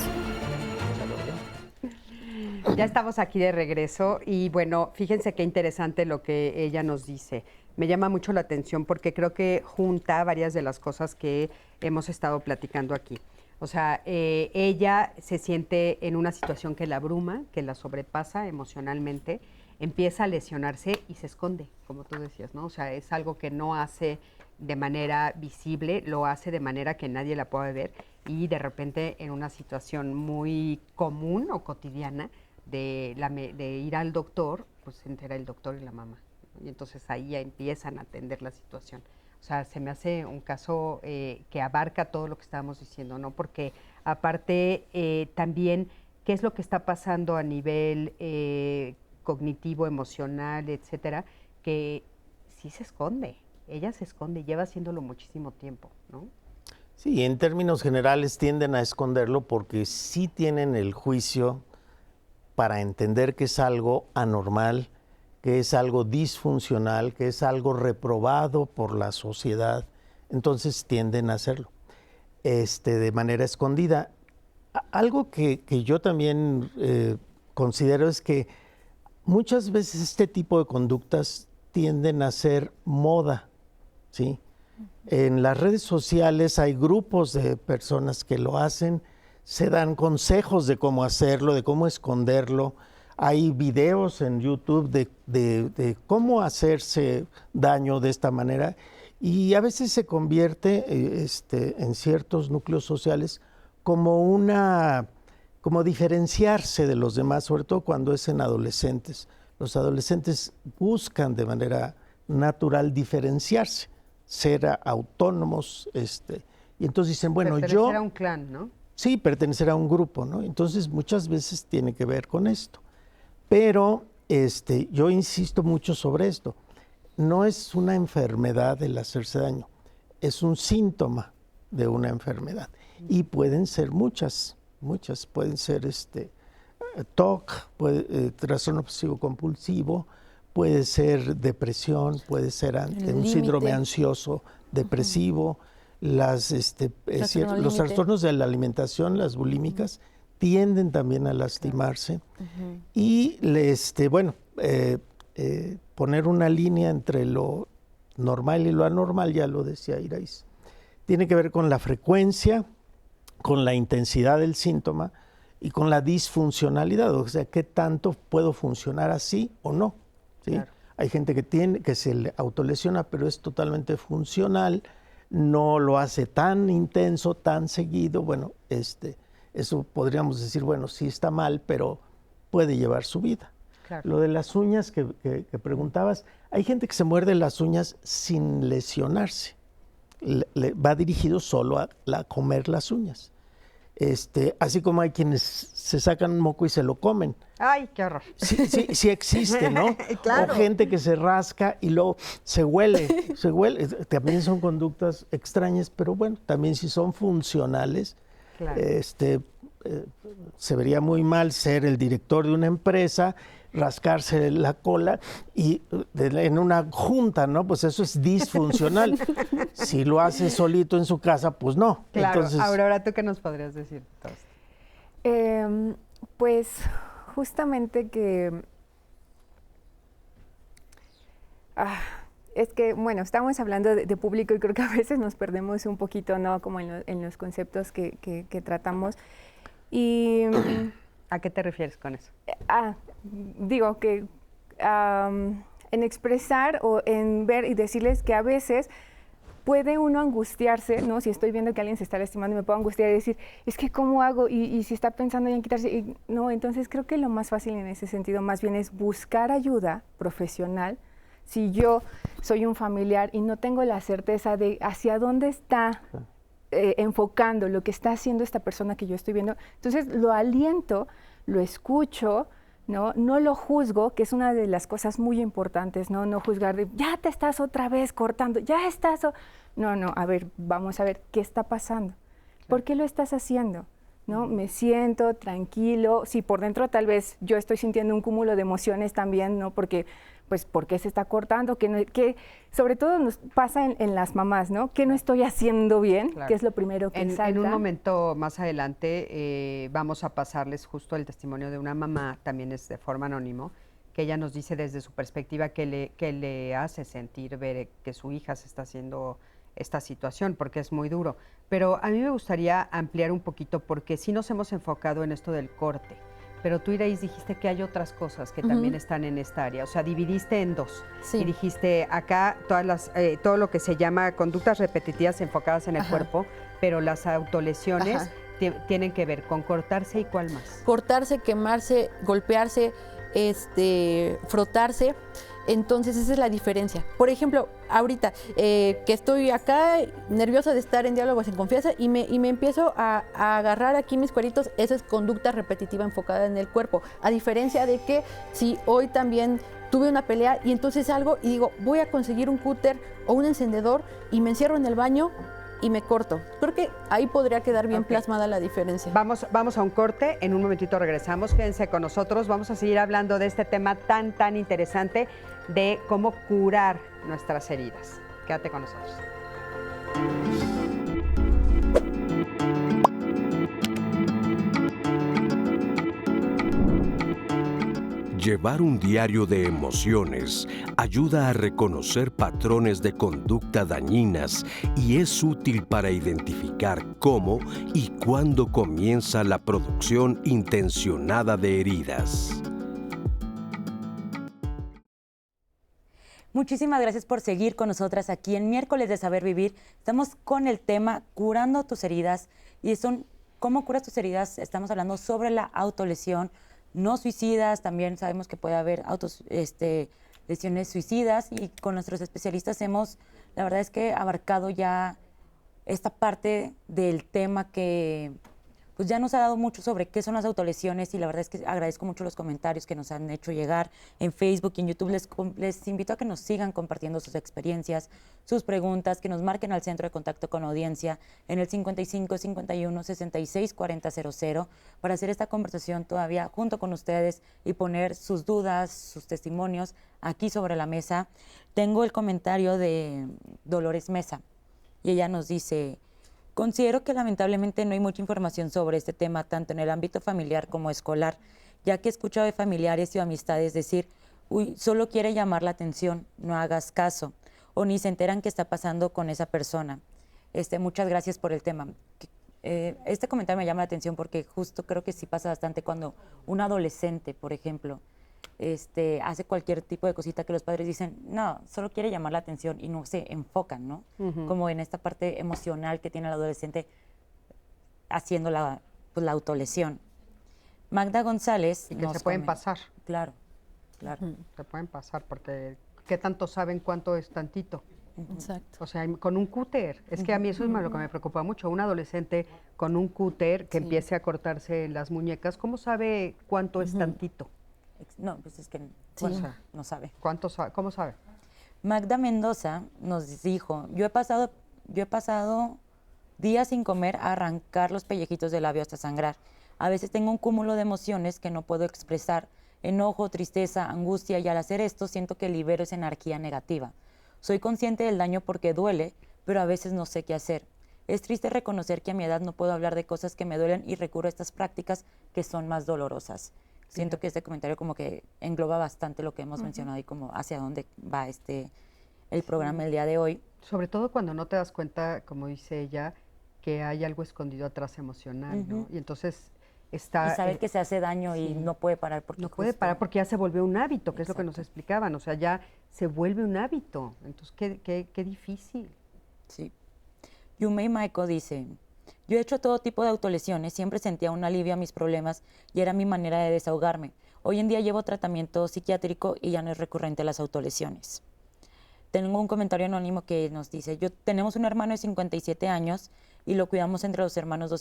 Ya estamos aquí de regreso y bueno, fíjense qué interesante lo que ella nos dice. Me llama mucho la atención porque creo que junta varias de las cosas que hemos estado platicando aquí. O sea, ella se siente en una situación que la abruma, que la sobrepasa emocionalmente, empieza a lesionarse y se esconde, como tú decías, ¿no? O sea, es algo que no hace de manera visible, lo hace de manera que nadie la pueda ver, y de repente en una situación muy común o cotidiana de ir al doctor, pues se entera el doctor y la mamá, ¿no? Y entonces ahí ya empiezan a atender la situación. O sea, se me hace un caso que abarca todo lo que estábamos diciendo, ¿no? Porque aparte también, ¿qué es lo que está pasando a nivel cognitivo, emocional, etcétera? Que sí se esconde, ella se esconde, lleva haciéndolo muchísimo tiempo, ¿no? Sí, en términos generales tienden a esconderlo porque sí tienen el juicio para entender que es algo anormal, que es algo disfuncional, que es algo reprobado por la sociedad, entonces tienden a hacerlo de manera escondida. Algo que yo también considero es que muchas veces este tipo de conductas tienden a ser moda, ¿sí? En las redes sociales hay grupos de personas que lo hacen, se dan consejos de cómo hacerlo, de cómo esconderlo. Hay videos en YouTube de cómo hacerse daño de esta manera y a veces se convierte en ciertos núcleos sociales como diferenciarse de los demás, sobre todo cuando es en adolescentes. Los adolescentes buscan de manera natural diferenciarse, ser autónomos, y entonces dicen, bueno, pertenecer a un clan, ¿no? Sí, pertenecer a un grupo, ¿no? Entonces muchas veces tiene que ver con esto. Pero yo insisto mucho sobre esto. No es una enfermedad el hacerse daño, es un síntoma de una enfermedad. Y pueden ser muchas, pueden ser TOC, trastorno obsesivo compulsivo, puede ser depresión, puede ser un síndrome ansioso depresivo, los trastornos de la alimentación, las bulímicas, tienden también a lastimarse. Y poner una línea entre lo normal y lo anormal, ya lo decía Irais, tiene que ver con la frecuencia, con la intensidad del síntoma y con la disfuncionalidad, o sea, qué tanto puedo funcionar así o no, ¿sí? Claro. Hay gente que se le autolesiona, pero es totalmente funcional, no lo hace tan intenso, tan seguido. Bueno, eso podríamos decir, bueno, sí está mal, pero puede llevar su vida. Claro. Lo de las uñas que preguntabas, hay gente que se muerde las uñas sin lesionarse. Va dirigido solo a comer las uñas. Así como hay quienes se sacan un moco y se lo comen. ¡Ay, qué horror! Sí existe, ¿no? Claro. O gente que se rasca y luego se huele. También son conductas extrañas, pero bueno, también si son funcionales, claro. Se vería muy mal ser el director de una empresa, rascarse la cola y en una junta, ¿no? Pues eso es disfuncional. Si lo hace solito en su casa, pues no. Claro. Entonces, Aurora, ¿tú qué nos podrías decir? Pues justamente que... es que, bueno, estamos hablando de público y creo que a veces nos perdemos un poquito, ¿no? Como en los conceptos que tratamos. Y... ¿A qué te refieres con eso? Digo que en expresar o en ver y decirles que a veces puede uno angustiarse, ¿no? Si estoy viendo que alguien se está lastimando, me puedo angustiar y decir, es que ¿cómo hago? Y si está pensando ya en quitarse, no, entonces creo que lo más fácil en ese sentido más bien es buscar ayuda profesional. Si yo soy un familiar y no tengo la certeza de hacia dónde está enfocando lo que está haciendo esta persona que yo estoy viendo, entonces lo aliento, lo escucho, ¿no? No lo juzgo, que es una de las cosas muy importantes, ¿no? No juzgar de, ya te estás otra vez cortando, ya estás... No, a ver, vamos a ver qué está pasando. ¿Por qué lo estás haciendo? ¿No? Me siento tranquilo, sí, por dentro tal vez yo estoy sintiendo un cúmulo de emociones también, ¿no? Porque, pues, ¿por qué se está cortando? Que sobre todo nos pasa en las mamás, ¿no? ¿Qué no estoy haciendo bien? Claro. Que es lo primero que salta. En un momento más adelante vamos a pasarles justo el testimonio de una mamá, también es de forma anónimo, que ella nos dice desde su perspectiva que le hace sentir ver que su hija se está haciendo esta situación, porque es muy duro. Pero a mí me gustaría ampliar un poquito, porque sí nos hemos enfocado en esto del corte, pero tú, Irais, dijiste que hay otras cosas que también están en esta área, o sea, dividiste en dos, y dijiste acá todo lo que se llama conductas repetitivas enfocadas en el cuerpo, pero las autolesiones tienen que ver con cortarse. ¿Y cuál más? Cortarse, quemarse, golpearse, frotarse. Entonces esa es la diferencia. Por ejemplo, ahorita que estoy acá nerviosa de estar en diálogos en confianza y me empiezo a agarrar aquí mis cueritos, eso es conducta repetitiva enfocada en el cuerpo. A diferencia de que si hoy también tuve una pelea y entonces salgo y digo, voy a conseguir un cúter o un encendedor y me encierro en el baño y me corto. Creo que ahí podría quedar bien plasmada la diferencia. Vamos a un corte, en un momentito regresamos, quédense con nosotros, vamos a seguir hablando de este tema tan interesante de cómo curar nuestras heridas. Quédate con nosotros. Llevar un diario de emociones ayuda a reconocer patrones de conducta dañinas y es útil para identificar cómo y cuándo comienza la producción intencionada de heridas. Muchísimas gracias por seguir con nosotras aquí en Miércoles de Saber Vivir. Estamos con el tema Curando tus heridas y son ¿cómo curas tus heridas? Estamos hablando sobre la autolesión, no suicidas, también sabemos que puede haber lesiones suicidas y con nuestros especialistas la verdad es que abarcado ya esta parte del tema que pues ya nos ha dado mucho sobre qué son las autolesiones y la verdad es que agradezco mucho los comentarios que nos han hecho llegar en Facebook y en YouTube. Les invito a que nos sigan compartiendo sus experiencias, sus preguntas, que nos marquen al centro de contacto con audiencia en el 55 51 66 40 00 para hacer esta conversación todavía junto con ustedes y poner sus dudas, sus testimonios aquí sobre la mesa. Tengo el comentario de Dolores Mesa y ella nos dice: considero que lamentablemente no hay mucha información sobre este tema, tanto en el ámbito familiar como escolar, ya que he escuchado de familiares y amistades decir, uy, solo quiere llamar la atención, no hagas caso, o ni se enteran qué está pasando con esa persona. Muchas gracias por el tema. Este comentario me llama la atención porque justo creo que sí pasa bastante cuando un adolescente, por ejemplo, hace cualquier tipo de cosita que los padres dicen, no, solo quiere llamar la atención y no se enfocan, ¿no? Como en esta parte emocional que tiene el adolescente haciendo la autolesión. Magda González. Y que se pueden pasar. Claro, claro. Se pueden pasar porque ¿qué tanto saben cuánto es tantito? Exacto. O sea, con un cúter. Es que a mí eso es lo que me preocupa mucho. Un adolescente con un cúter que empiece a cortarse las muñecas, ¿cómo sabe cuánto es tantito? No, pues es que no sabe. ¿Cómo sabe? Magda Mendoza nos dijo, yo he pasado días sin comer a arrancar los pellejitos del labio hasta sangrar. A veces tengo un cúmulo de emociones que no puedo expresar, enojo, tristeza, angustia, y al hacer esto siento que libero esa energía negativa. Soy consciente del daño porque duele, pero a veces no sé qué hacer. Es triste reconocer que a mi edad no puedo hablar de cosas que me duelen y recurro a estas prácticas que son más dolorosas. Siento que este comentario como que engloba bastante lo que hemos mencionado y como hacia dónde va el programa el día de hoy. Sobre todo cuando no te das cuenta, como dice ella, que hay algo escondido atrás emocional, ¿no? Y entonces está... Y saber que se hace daño y no puede parar. Porque no puede parar porque ya se volvió un hábito, que es lo que nos explicaban. O sea, ya se vuelve un hábito. Entonces, qué difícil. Sí. Yumei Maiko dice... Yo he hecho todo tipo de autolesiones, siempre sentía un alivio a mis problemas y era mi manera de desahogarme. Hoy en día llevo tratamiento psiquiátrico y ya no es recurrente las autolesiones. Tengo un comentario anónimo que nos dice, tenemos un hermano de 57 años y lo cuidamos entre los hermanos 2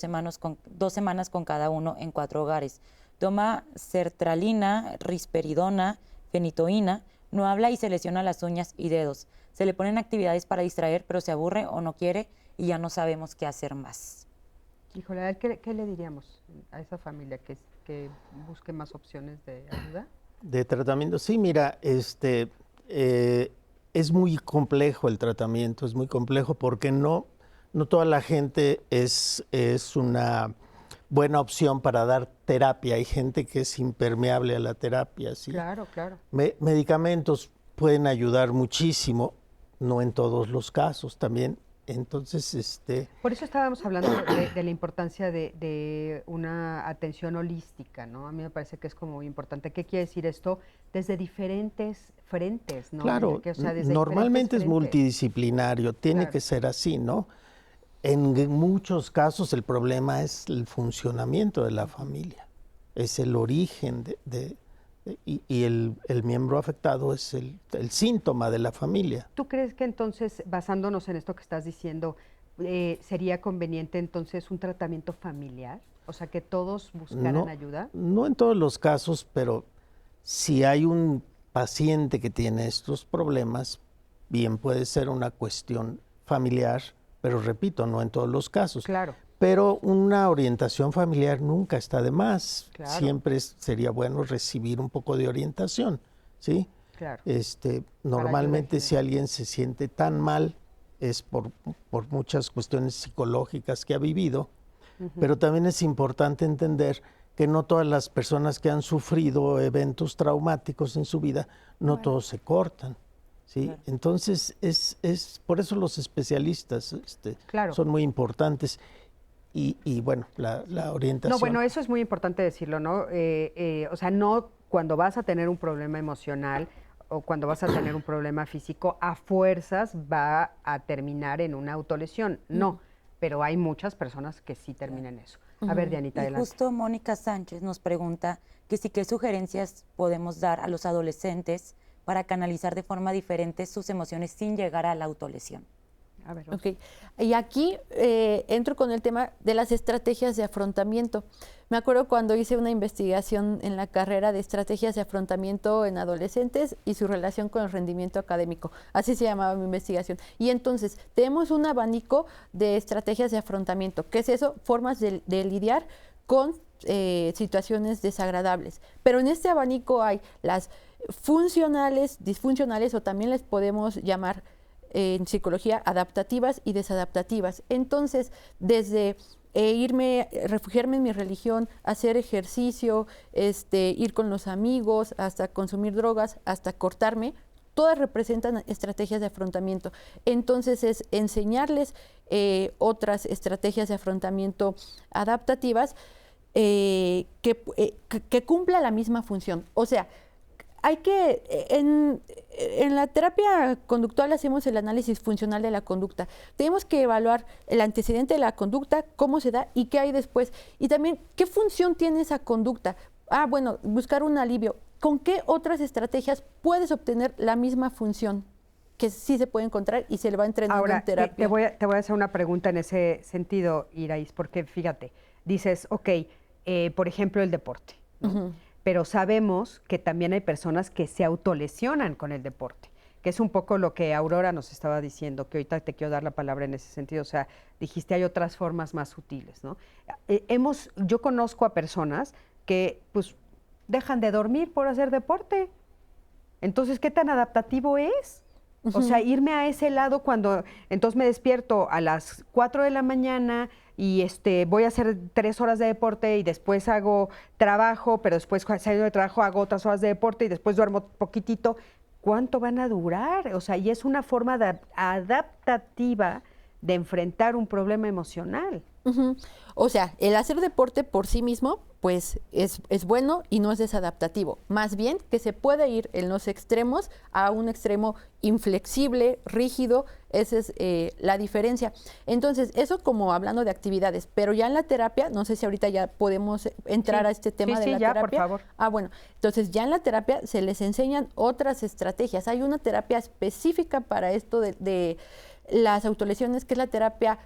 semanas con cada uno en 4 hogares. Toma sertralina, risperidona, fenitoína, no habla y se lesiona las uñas y dedos. Se le ponen actividades para distraer, pero se aburre o no quiere y ya no sabemos qué hacer más. Híjole, a ver, ¿qué le diríamos a esa familia que busque más opciones de ayuda? De tratamiento, sí, mira, es muy complejo el tratamiento, es muy complejo porque no toda la gente es una buena opción para dar terapia. Hay gente que es impermeable a la terapia, ¿sí? Claro, claro. Medicamentos pueden ayudar muchísimo, no en todos los casos también. Entonces, Por eso estábamos hablando de la importancia de una atención holística, ¿no? A mí me parece que es como muy importante. ¿Qué quiere decir esto? Desde diferentes frentes, ¿no? Claro, normalmente es multidisciplinario, tiene que ser así, ¿no? En muchos casos el problema es el funcionamiento de la familia, es el origen y el miembro afectado es el síntoma de la familia. ¿Tú crees que entonces, basándonos en esto que estás diciendo, sería conveniente entonces un tratamiento familiar? O sea, que todos buscaran ayuda. No en todos los casos, pero si hay un paciente que tiene estos problemas, bien puede ser una cuestión familiar, pero repito, no en todos los casos. Claro. Pero una orientación familiar nunca está de más. Claro. Siempre sería bueno recibir un poco de orientación, ¿sí? Claro. Normalmente si alguien se siente tan mal es por muchas cuestiones psicológicas que ha vivido, pero también es importante entender que no todas las personas que han sufrido eventos traumáticos en su vida, no todos se cortan. ¿Sí? Claro. Entonces, es por eso los especialistas son muy importantes. Y bueno, la orientación. No, bueno, eso es muy importante decirlo, ¿no? O sea, no cuando vas a tener un problema emocional o cuando vas a tener un problema físico, a fuerzas va a terminar en una autolesión. No, pero hay muchas personas que sí terminan eso. A ver, Dianita, adelante. Justo Mónica Sánchez nos pregunta que sí, qué sugerencias podemos dar a los adolescentes para canalizar de forma diferente sus emociones sin llegar a la autolesión. A ver, okay. Y aquí entro con el tema de las estrategias de afrontamiento. Me acuerdo cuando hice una investigación en la carrera de estrategias de afrontamiento en adolescentes y su relación con el rendimiento académico. Así se llamaba mi investigación. Y entonces, tenemos un abanico de estrategias de afrontamiento. ¿Qué es eso? Formas de lidiar con situaciones desagradables. Pero en este abanico hay las funcionales, disfuncionales, o también les podemos llamar en psicología adaptativas y desadaptativas. Entonces, desde refugiarme en mi religión, hacer ejercicio, ir con los amigos, hasta consumir drogas, hasta cortarme, todas representan estrategias de afrontamiento. Entonces, es enseñarles otras estrategias de afrontamiento adaptativas que cumpla la misma función. O sea, hay que, en la terapia conductual hacemos el análisis funcional de la conducta. Tenemos que evaluar el antecedente de la conducta, cómo se da y qué hay después. Y también, ¿qué función tiene esa conducta? Bueno, buscar un alivio. ¿Con qué otras estrategias puedes obtener la misma función? Que sí se puede encontrar y se le va entrenando en terapia. Te voy a hacer una pregunta en ese sentido, Iraís, porque fíjate, dices, ok, por ejemplo, el deporte, ¿no? Pero sabemos que también hay personas que se autolesionan con el deporte, que es un poco lo que Aurora nos estaba diciendo, que ahorita te quiero dar la palabra en ese sentido. O sea, dijiste hay otras formas más sutiles, ¿no? Yo conozco a personas que pues dejan de dormir por hacer deporte. Entonces, ¿qué tan adaptativo es? O sea, irme a ese lado cuando entonces me despierto a las 4 de la mañana y voy a hacer 3 horas de deporte y después hago trabajo, pero después saliendo de trabajo hago otras horas de deporte y después duermo poquitito. ¿Cuánto van a durar? O sea, y es una forma adaptativa de enfrentar un problema emocional. O sea, el hacer deporte por sí mismo, pues es bueno y no es desadaptativo. Más bien que se puede ir en los extremos a un extremo inflexible, rígido. Esa es la diferencia. Entonces, eso como hablando de actividades, pero ya en la terapia, no sé si ahorita ya podemos entrar a este tema de la terapia. Por favor. Bueno, entonces ya en la terapia se les enseñan otras estrategias. Hay una terapia específica para esto de las autolesiones, que es la terapia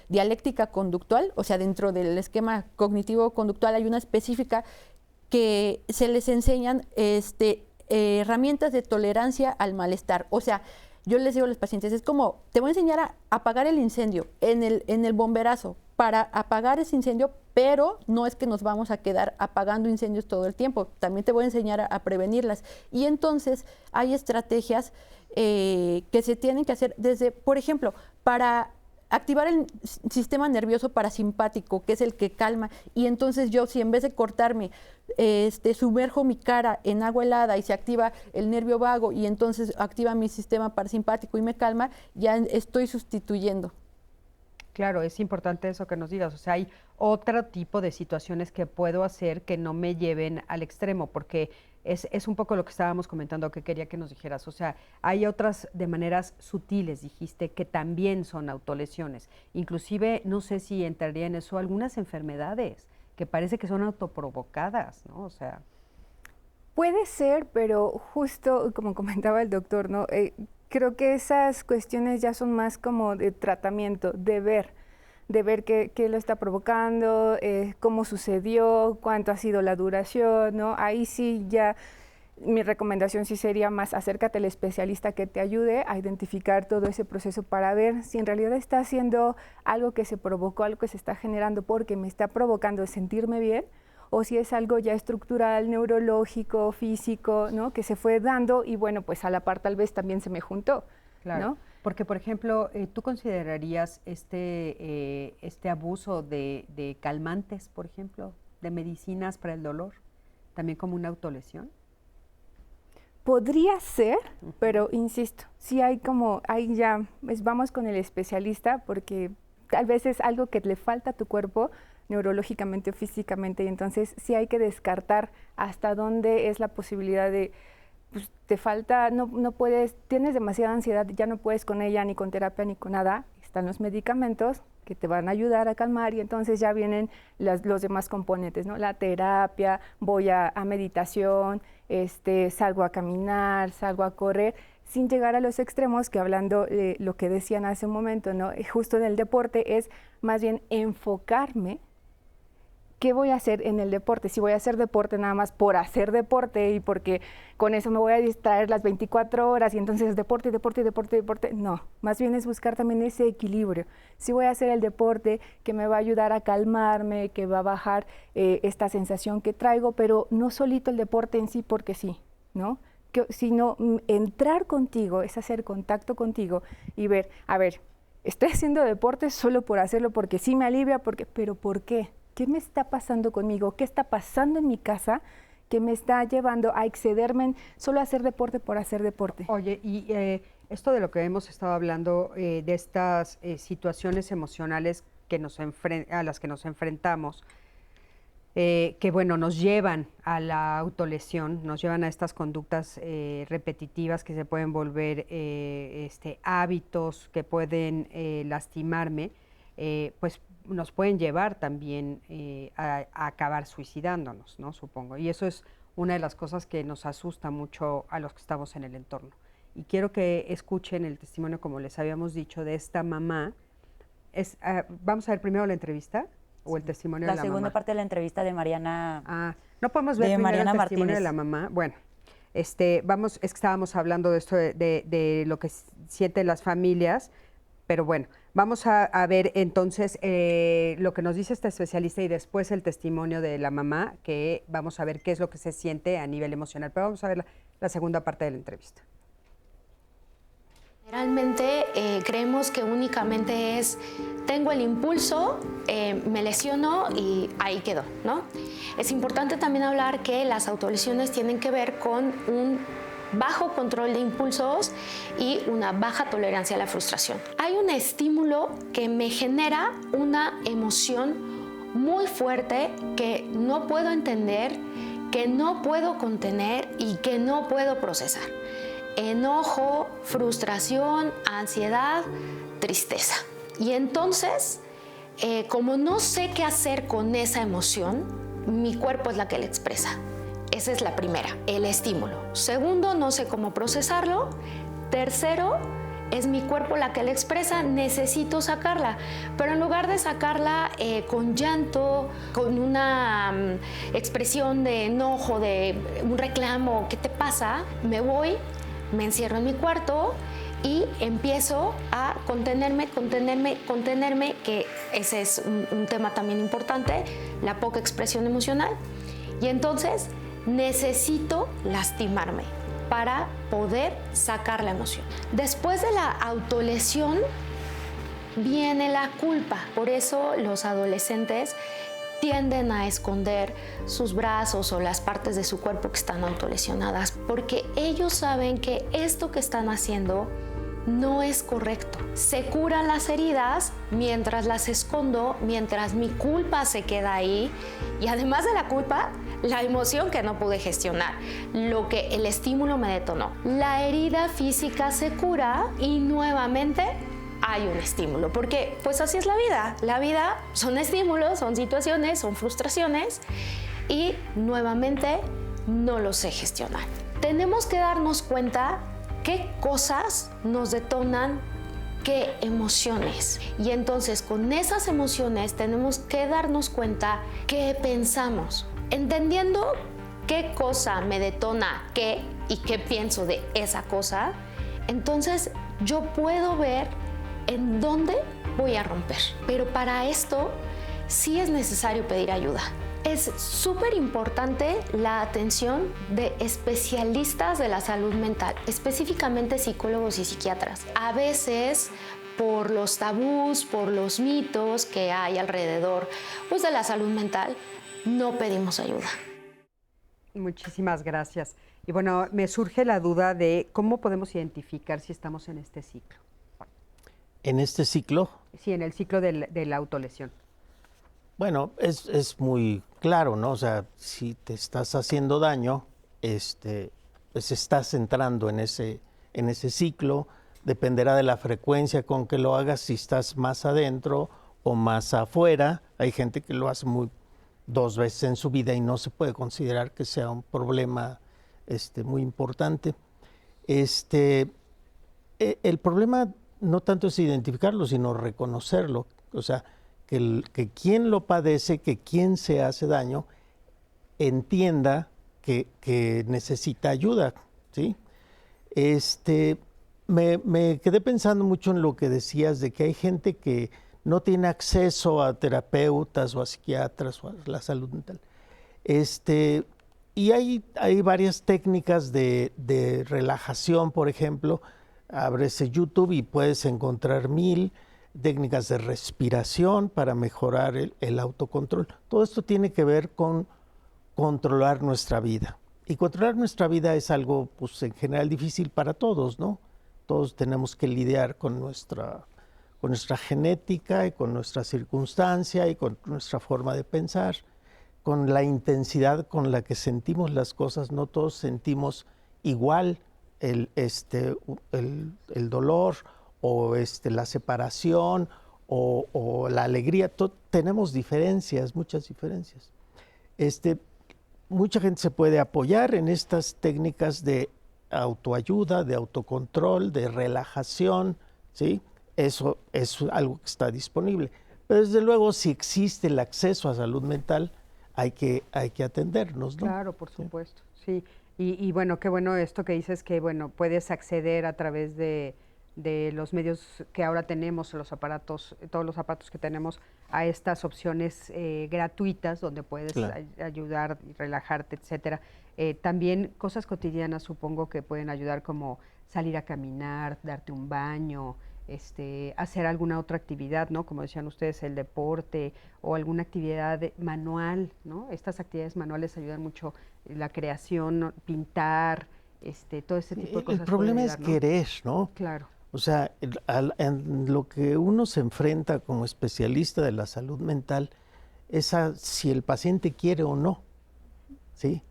dialéctica conductual. O sea, dentro del esquema cognitivo conductual hay una específica que se les enseñan herramientas de tolerancia al malestar. O sea, yo les digo a los pacientes, es como, te voy a enseñar a apagar el incendio en el bomberazo para apagar ese incendio, pero no es que nos vamos a quedar apagando incendios todo el tiempo, también te voy a enseñar a prevenirlas. Y entonces hay estrategias que se tienen que hacer desde, por ejemplo, para activar el sistema nervioso parasimpático, que es el que calma, y entonces yo, si en vez de cortarme, sumerjo mi cara en agua helada y se activa el nervio vago y entonces activa mi sistema parasimpático y me calma, ya estoy sustituyendo. Claro, es importante eso que nos digas. O sea, hay otro tipo de situaciones que puedo hacer que no me lleven al extremo, porque es un poco lo que estábamos comentando, que quería que nos dijeras. O sea, hay otras de maneras sutiles, dijiste, que también son autolesiones. Inclusive, no sé si entraría en eso, algunas enfermedades que parece que son autoprovocadas, ¿no? O sea... Puede ser, pero justo como comentaba el doctor, ¿no? Creo que esas cuestiones ya son más como de tratamiento, de ver qué lo está provocando, cómo sucedió, cuánto ha sido la duración, ¿no? Ahí sí ya mi recomendación sí sería más acércate al especialista que te ayude a identificar todo ese proceso para ver si en realidad está haciendo algo que se provocó, algo que se está generando porque me está provocando sentirme bien, o si es algo ya estructural, neurológico, físico, ¿no? Que se fue dando y bueno, pues a la par tal vez también se me juntó, claro, ¿no? Porque, por ejemplo, ¿tú considerarías este abuso de calmantes, por ejemplo, de medicinas para el dolor, también como una autolesión. Podría ser, pero insisto, sí hay como, ahí ya, vamos con el especialista porque tal vez es algo que le falta a tu cuerpo neurológicamente o físicamente, y entonces sí hay que descartar hasta dónde es la posibilidad de, pues te falta, no puedes, tienes demasiada ansiedad, ya no puedes con ella, ni con terapia, ni con nada, están los medicamentos que te van a ayudar a calmar y entonces ya vienen los demás componentes, ¿no? La terapia, voy a meditación, salgo a caminar, salgo a correr, sin llegar a los extremos, que hablando de lo que decían hace un momento, ¿no? Justo en el deporte es más bien enfocarme qué voy a hacer en el deporte. Si voy a hacer deporte nada más por hacer deporte y porque con eso me voy a distraer las 24 horas y entonces deporte, no. Más bien es buscar también ese equilibrio. Si voy a hacer el deporte que me va a ayudar a calmarme, que va a bajar esta sensación que traigo, pero no solito el deporte en sí porque sí, ¿no? Sino entrar contigo, es hacer contacto contigo y ver, a ver, estoy haciendo deporte solo por hacerlo porque sí me alivia, pero ¿por qué? ¿Qué me está pasando conmigo? ¿Qué está pasando en mi casa que me está llevando a excederme en solo hacer deporte por hacer deporte? Oye, y esto de lo que hemos estado hablando, de estas situaciones emocionales que a las que nos enfrentamos, que bueno, nos llevan a la autolesión, nos llevan a estas conductas repetitivas que se pueden volver hábitos, que pueden lastimarme, pues nos pueden llevar también a acabar suicidándonos, ¿no? Supongo. Y eso es una de las cosas que nos asusta mucho a los que estamos en el entorno. Y quiero que escuchen el testimonio, como les habíamos dicho, de esta mamá. Vamos a ver primero la entrevista o el testimonio de la mamá. La segunda parte de la entrevista de Mariana. No podemos ver primero Mariana el testimonio Martínez. de la mamá. Bueno, es que estábamos hablando de esto de lo que sienten las familias. Pero bueno, vamos a ver entonces lo que nos dice esta especialista y después el testimonio de la mamá, que vamos a ver qué es lo que se siente a nivel emocional. Pero vamos a ver la segunda parte de la entrevista. Generalmente creemos que únicamente es, tengo el impulso, me lesiono y ahí quedó, ¿no? Es importante también hablar que las autolesiones tienen que ver con un bajo control de impulsos y una baja tolerancia a la frustración. Hay un estímulo que me genera una emoción muy fuerte que no puedo entender, que no puedo contener y que no puedo procesar. Enojo, frustración, ansiedad, tristeza. Y entonces, como no sé qué hacer con esa emoción, mi cuerpo es la que la expresa. Esa es la primera, el estímulo. Segundo, no sé cómo procesarlo. Tercero, es mi cuerpo la que la expresa, necesito sacarla. Pero en lugar de sacarla con llanto, con una expresión de enojo, de un reclamo, ¿qué te pasa? Me voy, me encierro en mi cuarto y empiezo a contenerme, que ese es un tema también importante, la poca expresión emocional. Y entonces necesito lastimarme para poder sacar la emoción. Después de la autolesión viene la culpa. Por eso los adolescentes tienden a esconder sus brazos o las partes de su cuerpo que están autolesionadas, porque ellos saben que esto que están haciendo no es correcto. Se curan las heridas mientras las escondo, mientras mi culpa se queda ahí, y además de la culpa, la emoción que no pude gestionar, lo que el estímulo me detonó. La herida física se cura y nuevamente hay un estímulo, porque pues así es la vida. La vida son estímulos, son situaciones, son frustraciones y nuevamente no lo sé gestionar. Tenemos que darnos cuenta qué cosas nos detonan qué emociones. Y entonces con esas emociones tenemos que darnos cuenta qué pensamos. Entendiendo qué cosa me detona qué y qué pienso de esa cosa, entonces yo puedo ver en dónde voy a romper. Pero para esto sí es necesario pedir ayuda. Es súper importante la atención de especialistas de la salud mental, específicamente psicólogos y psiquiatras. A veces, por los tabús, por los mitos que hay alrededor pues, de la salud mental, no pedimos ayuda. Muchísimas gracias. Y bueno, me surge la duda de cómo podemos identificar si estamos en este ciclo. ¿En este ciclo? Sí, en el ciclo de la autolesión. Bueno, es muy claro, ¿no? O sea, si te estás haciendo daño, pues estás entrando en ese ciclo. Dependerá de la frecuencia con que lo hagas, si estás más adentro o más afuera. Hay gente que lo hace 2 veces en su vida y no se puede considerar que sea un problema muy importante. El problema no tanto es identificarlo, sino reconocerlo. O sea, que quien lo padece, que quien se hace daño, entienda que necesita ayuda, ¿sí? Me quedé pensando mucho en lo que decías de que hay gente que no tiene acceso a terapeutas o a psiquiatras o a la salud mental. Y hay varias técnicas de relajación, por ejemplo. Abres YouTube y puedes encontrar 1000 técnicas de respiración para mejorar el autocontrol. Todo esto tiene que ver con controlar nuestra vida. Y controlar nuestra vida es algo, pues, en general difícil para todos, ¿no? Todos tenemos que lidiar con nuestra genética y con nuestra circunstancia y con nuestra forma de pensar, con la intensidad con la que sentimos las cosas. No todos sentimos igual el dolor o la separación o la alegría. Tenemos diferencias, muchas diferencias. Mucha gente se puede apoyar en estas técnicas de autoayuda, de autocontrol, de relajación, ¿sí? Eso es algo que está disponible. Pero desde luego, si existe el acceso a salud mental, hay que atendernos, ¿no? Claro, por supuesto, sí. Y bueno, qué bueno esto que dices, que bueno, puedes acceder a través de los medios que ahora tenemos, los aparatos, todos los aparatos que tenemos, a estas opciones gratuitas donde puedes ayudar, relajarte, etcétera. También cosas cotidianas, supongo que pueden ayudar, como salir a caminar, darte un baño, hacer alguna otra actividad, ¿no? Como decían ustedes, el deporte o alguna actividad manual, ¿no? Estas actividades manuales ayudan mucho, la creación, pintar, todo ese tipo de cosas. El problema es querer, ¿no? Claro. O sea, en lo que uno se enfrenta como especialista de la salud mental es a si el paciente quiere o no, ¿sí?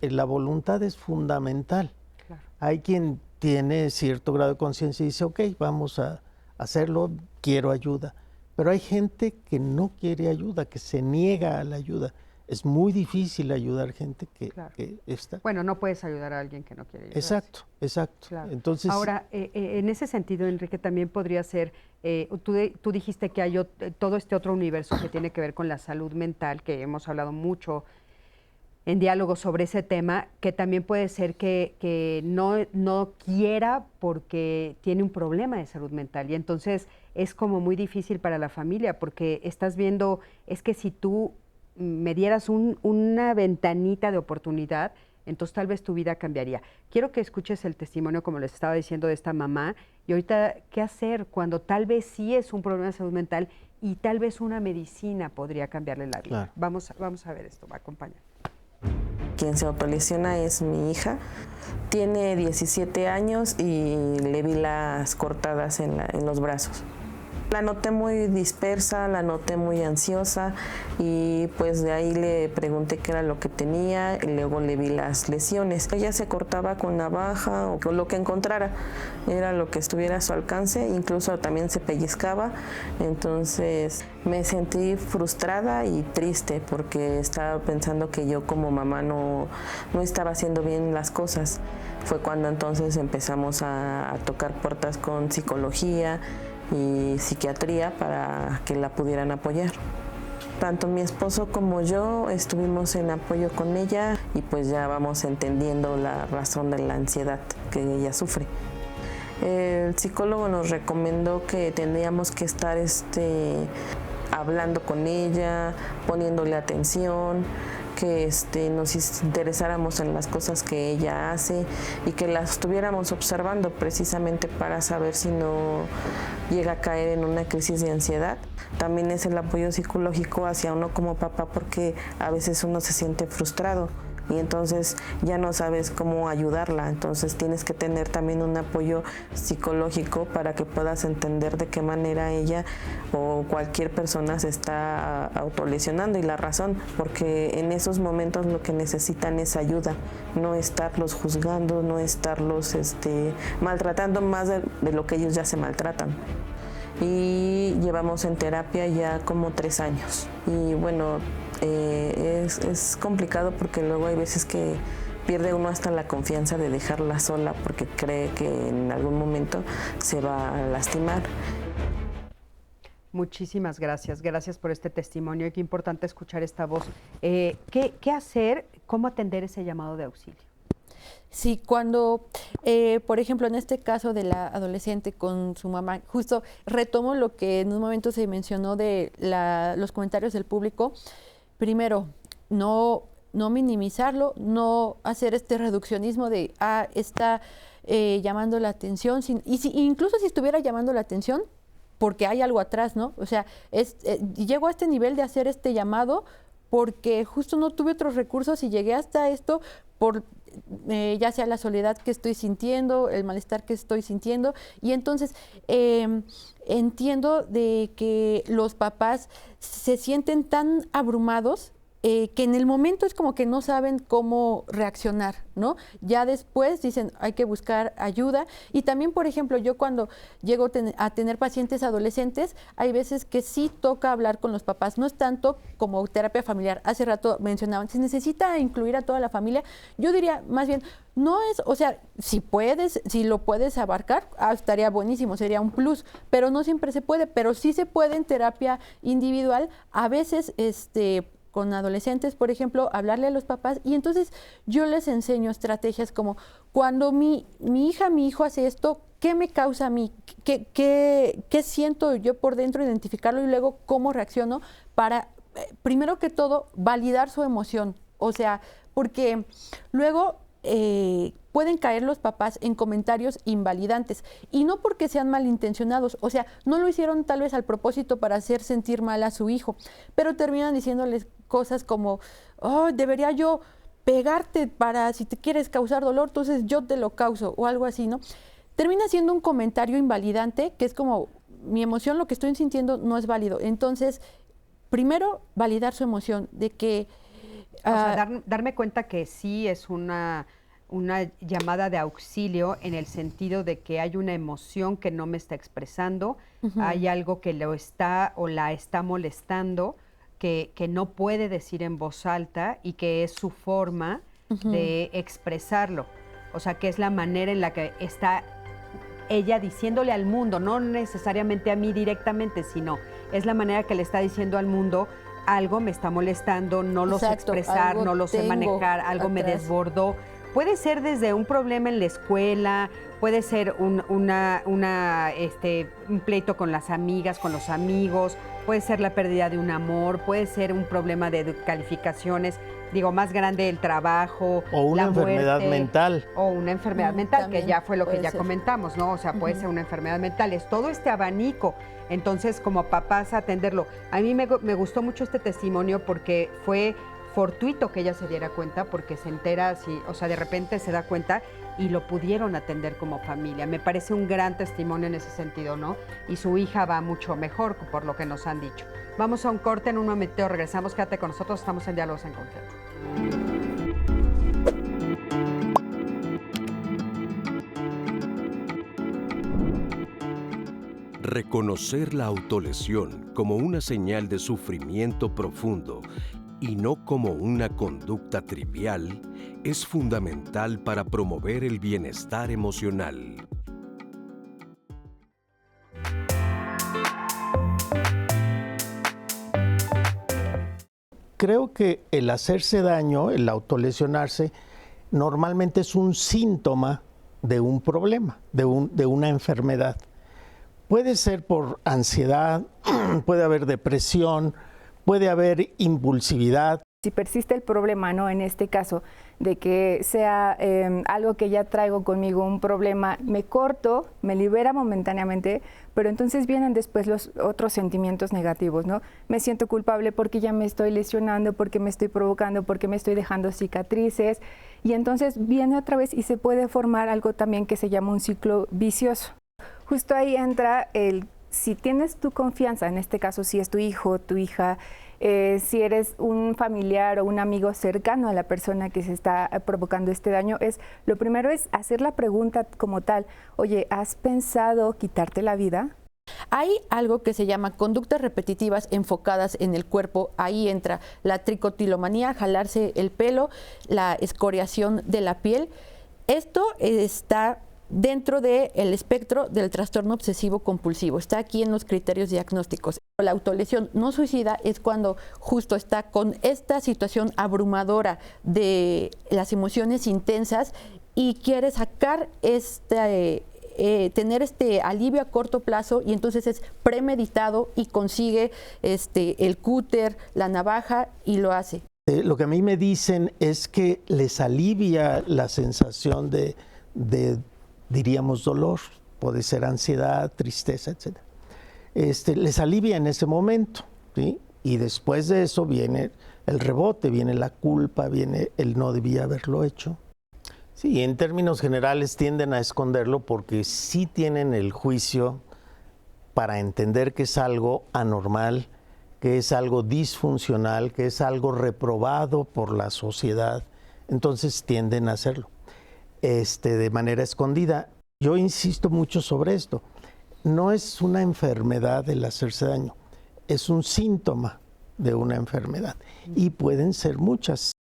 La voluntad es fundamental. Claro. Hay quien tiene cierto grado de conciencia y dice, ok, vamos a hacerlo, quiero ayuda. Pero hay gente que no quiere ayuda, que se niega a la ayuda. Es muy difícil ayudar gente que está... Bueno, no puedes ayudar a alguien que no quiere ayudar. Exacto. Claro. Entonces, ahora, en ese sentido, Enrique, también podría ser, tú dijiste que hay todo este otro universo que tiene que ver con la salud mental, que hemos hablado mucho en diálogo sobre ese tema, que también puede ser que no quiera porque tiene un problema de salud mental, y entonces es como muy difícil para la familia, porque estás viendo, es que si tú me dieras una ventanita de oportunidad, entonces tal vez tu vida cambiaría. Quiero que escuches el testimonio, como les estaba diciendo, de esta mamá, y ahorita, ¿qué hacer cuando tal vez sí es un problema de salud mental y tal vez una medicina podría cambiarle la vida? Claro. Vamos a ver esto, acompaña. Quien se autolesiona es mi hija. Tiene 17 años y le vi las cortadas en los brazos. La noté muy dispersa, la noté muy ansiosa y pues de ahí le pregunté qué era lo que tenía y luego le vi las lesiones. Ella se cortaba con navaja o con lo que encontrara, era lo que estuviera a su alcance, incluso también se pellizcaba. Entonces me sentí frustrada y triste porque estaba pensando que yo como mamá no estaba haciendo bien las cosas. Fue cuando entonces empezamos a tocar puertas con psicología y psiquiatría para que la pudieran apoyar. Tanto mi esposo como yo estuvimos en apoyo con ella y pues ya vamos entendiendo la razón de la ansiedad que ella sufre. El psicólogo nos recomendó que tendríamos que estar hablando con ella, poniéndole atención, que nos interesáramos en las cosas que ella hace y que las estuviéramos observando precisamente para saber si no llega a caer en una crisis de ansiedad. También es el apoyo psicológico hacia uno como papá, porque a veces uno se siente frustrado y entonces ya no sabes cómo ayudarla, entonces tienes que tener también un apoyo psicológico para que puedas entender de qué manera ella o cualquier persona se está autolesionando, y la razón, porque en esos momentos lo que necesitan es ayuda, no estarlos juzgando, no estarlos maltratando más de lo que ellos ya se maltratan. Y llevamos en terapia ya como 3 años. Y bueno, es complicado porque luego hay veces que pierde uno hasta la confianza de dejarla sola porque cree que en algún momento se va a lastimar. Muchísimas gracias. Gracias por este testimonio y qué importante escuchar esta voz. ¿Qué hacer? ¿Cómo atender ese llamado de auxilio? Sí, cuando, por ejemplo, en este caso de la adolescente con su mamá, justo retomo lo que en un momento se mencionó de los comentarios del público. Primero, no minimizarlo, no hacer este reduccionismo de, está llamando la atención, incluso si estuviera llamando la atención, porque hay algo atrás, ¿no? O sea, llego a este nivel de hacer este llamado porque justo no tuve otros recursos y llegué hasta esto por ya sea la soledad que estoy sintiendo, el malestar que estoy sintiendo, y entonces entiendo de que los papás se sienten tan abrumados que en el momento es como que no saben cómo reaccionar, ¿no? Ya después dicen, hay que buscar ayuda. Y también, por ejemplo, yo cuando llego a tener pacientes adolescentes, hay veces que sí toca hablar con los papás. No es tanto como terapia familiar. Hace rato mencionaban, se necesita incluir a toda la familia. Yo diría, más bien, no es, o sea, si lo puedes abarcar, estaría buenísimo, sería un plus, pero no siempre se puede, pero sí se puede en terapia individual. A veces, con adolescentes, por ejemplo, hablarle a los papás, y entonces yo les enseño estrategias como, cuando mi hija, mi hijo hace esto, ¿qué me causa a mí? ¿Qué siento yo por dentro? Identificarlo y luego cómo reacciono para, primero que todo, validar su emoción. O sea, porque luego pueden caer los papás en comentarios invalidantes, y no porque sean malintencionados, o sea, no lo hicieron tal vez al propósito para hacer sentir mal a su hijo, pero terminan diciéndoles cosas como, debería yo pegarte para si te quieres causar dolor, entonces yo te lo causo, o algo así, ¿no? Termina siendo un comentario invalidante, que es como, mi emoción, lo que estoy sintiendo no es válido. Entonces, primero, validar su emoción, de que... O sea, darme cuenta que sí es una llamada de auxilio, en el sentido de que hay una emoción que no me está expresando, hay algo que lo está o la está molestando, que no puede decir en voz alta, y que es su forma de expresarlo. O sea, que es la manera en la que está ella diciéndole al mundo, no necesariamente a mí directamente, sino es la manera que le está diciendo al mundo, algo me está molestando, no lo sé expresar, no lo sé manejar, algo me desbordó. Puede ser desde un problema en la escuela, puede ser un pleito con las amigas, con los amigos, puede ser la pérdida de un amor, puede ser un problema de calificaciones, más grande el trabajo, o una enfermedad muerte, mental. O una enfermedad mental, también que ya fue lo que ya ser. Comentamos, ¿no? O sea, puede ser una enfermedad mental, es todo este abanico. Entonces, como papás, atenderlo. A mí me gustó mucho este testimonio porque fue fortuito que ella se diera cuenta, porque se entera, de repente se da cuenta y lo pudieron atender como familia. Me parece un gran testimonio en ese sentido, ¿no? Y su hija va mucho mejor, por lo que nos han dicho. Vamos a un corte, en un momentito regresamos, quédate con nosotros, estamos en Diálogos en Confianza. Reconocer la autolesión como una señal de sufrimiento profundo y no como una conducta trivial es fundamental para promover el bienestar emocional. Creo que el hacerse daño, el autolesionarse, normalmente es un síntoma de un problema, de una enfermedad. Puede ser por ansiedad, puede haber depresión, puede haber impulsividad. si persiste el problema, ¿no? En este caso, de que sea algo que ya traigo conmigo, un problema, me corto, me libera momentáneamente, pero entonces vienen después los otros sentimientos negativos, ¿no? Me siento culpable porque ya me estoy lesionando, porque me estoy provocando, porque me estoy dejando cicatrices, y entonces viene otra vez y se puede formar algo también que se llama un ciclo vicioso. Justo ahí entra si tienes tu confianza, en este caso si es tu hijo, tu hija, si eres un familiar o un amigo cercano a la persona que se está provocando este daño, lo primero es hacer la pregunta como tal: oye, ¿has pensado quitarte la vida? Hay algo que se llama conductas repetitivas enfocadas en el cuerpo. Ahí entra la tricotilomanía, jalarse el pelo, la escoriación de la piel. Esto está dentro del espectro del trastorno obsesivo compulsivo, está aquí en los criterios diagnósticos. La autolesión no suicida es cuando justo está con esta situación abrumadora de las emociones intensas y quiere sacar tener este alivio a corto plazo, y entonces es premeditado y consigue el cúter, la navaja, y lo hace. Lo que a mí me dicen es que les alivia la sensación de diríamos dolor, puede ser ansiedad, tristeza, etc. Les alivia en ese momento, ¿sí? Y después de eso viene el rebote, viene la culpa, viene el no debía haberlo hecho. Sí, en términos generales tienden a esconderlo porque sí tienen el juicio para entender que es algo anormal, que es algo disfuncional, que es algo reprobado por la sociedad. Entonces tienden a hacerlo de manera escondida. Yo insisto mucho sobre esto. No es una enfermedad el hacerse daño, es un síntoma de una enfermedad, y pueden ser muchas.